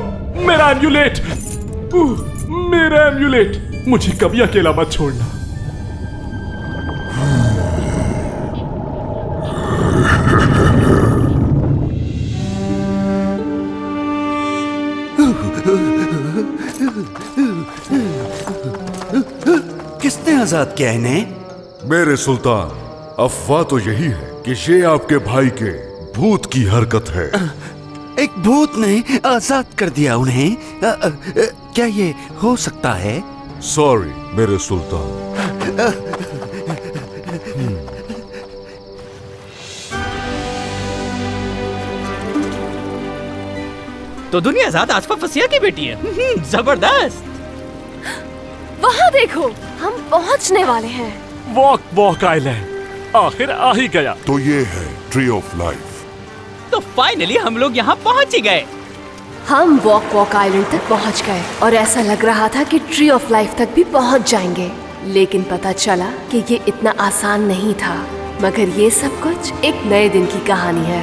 मेरा एम्यूलेट, मेरा एम्यूलेट, मुझे कभी अकेला मत छोड़ना। किसने आजाद किया इन्हें? मेरे सुल्तान, अफवाह तो यही है कि ये आपके भाई के भूत की हरकत है। एक भूत ने आजाद कर दिया उन्हें? क्या ये हो सकता है? सॉरी मेरे सुल्तान। तो दुनिया ज़्यादा आसफा फसिया की बेटी है। जबरदस्त। वहाँ देखो, हम पहुँचने वाले हैं। वॉक आइलैंड आखिर आ ही गया। तो ये है ट्री ऑफ लाइफ। तो फाइनली हम लोग यहाँ पहुँच ही गए। हम वॉक आइलैंड तक पहुँच गए और ऐसा लग रहा था कि ट्री ऑफ लाइफ तक भी पहुँच जाएंगे, लेकिन पता चला कि ये इतना आसान नहीं था। मगर ये सब कुछ एक नए दिन की कहानी है।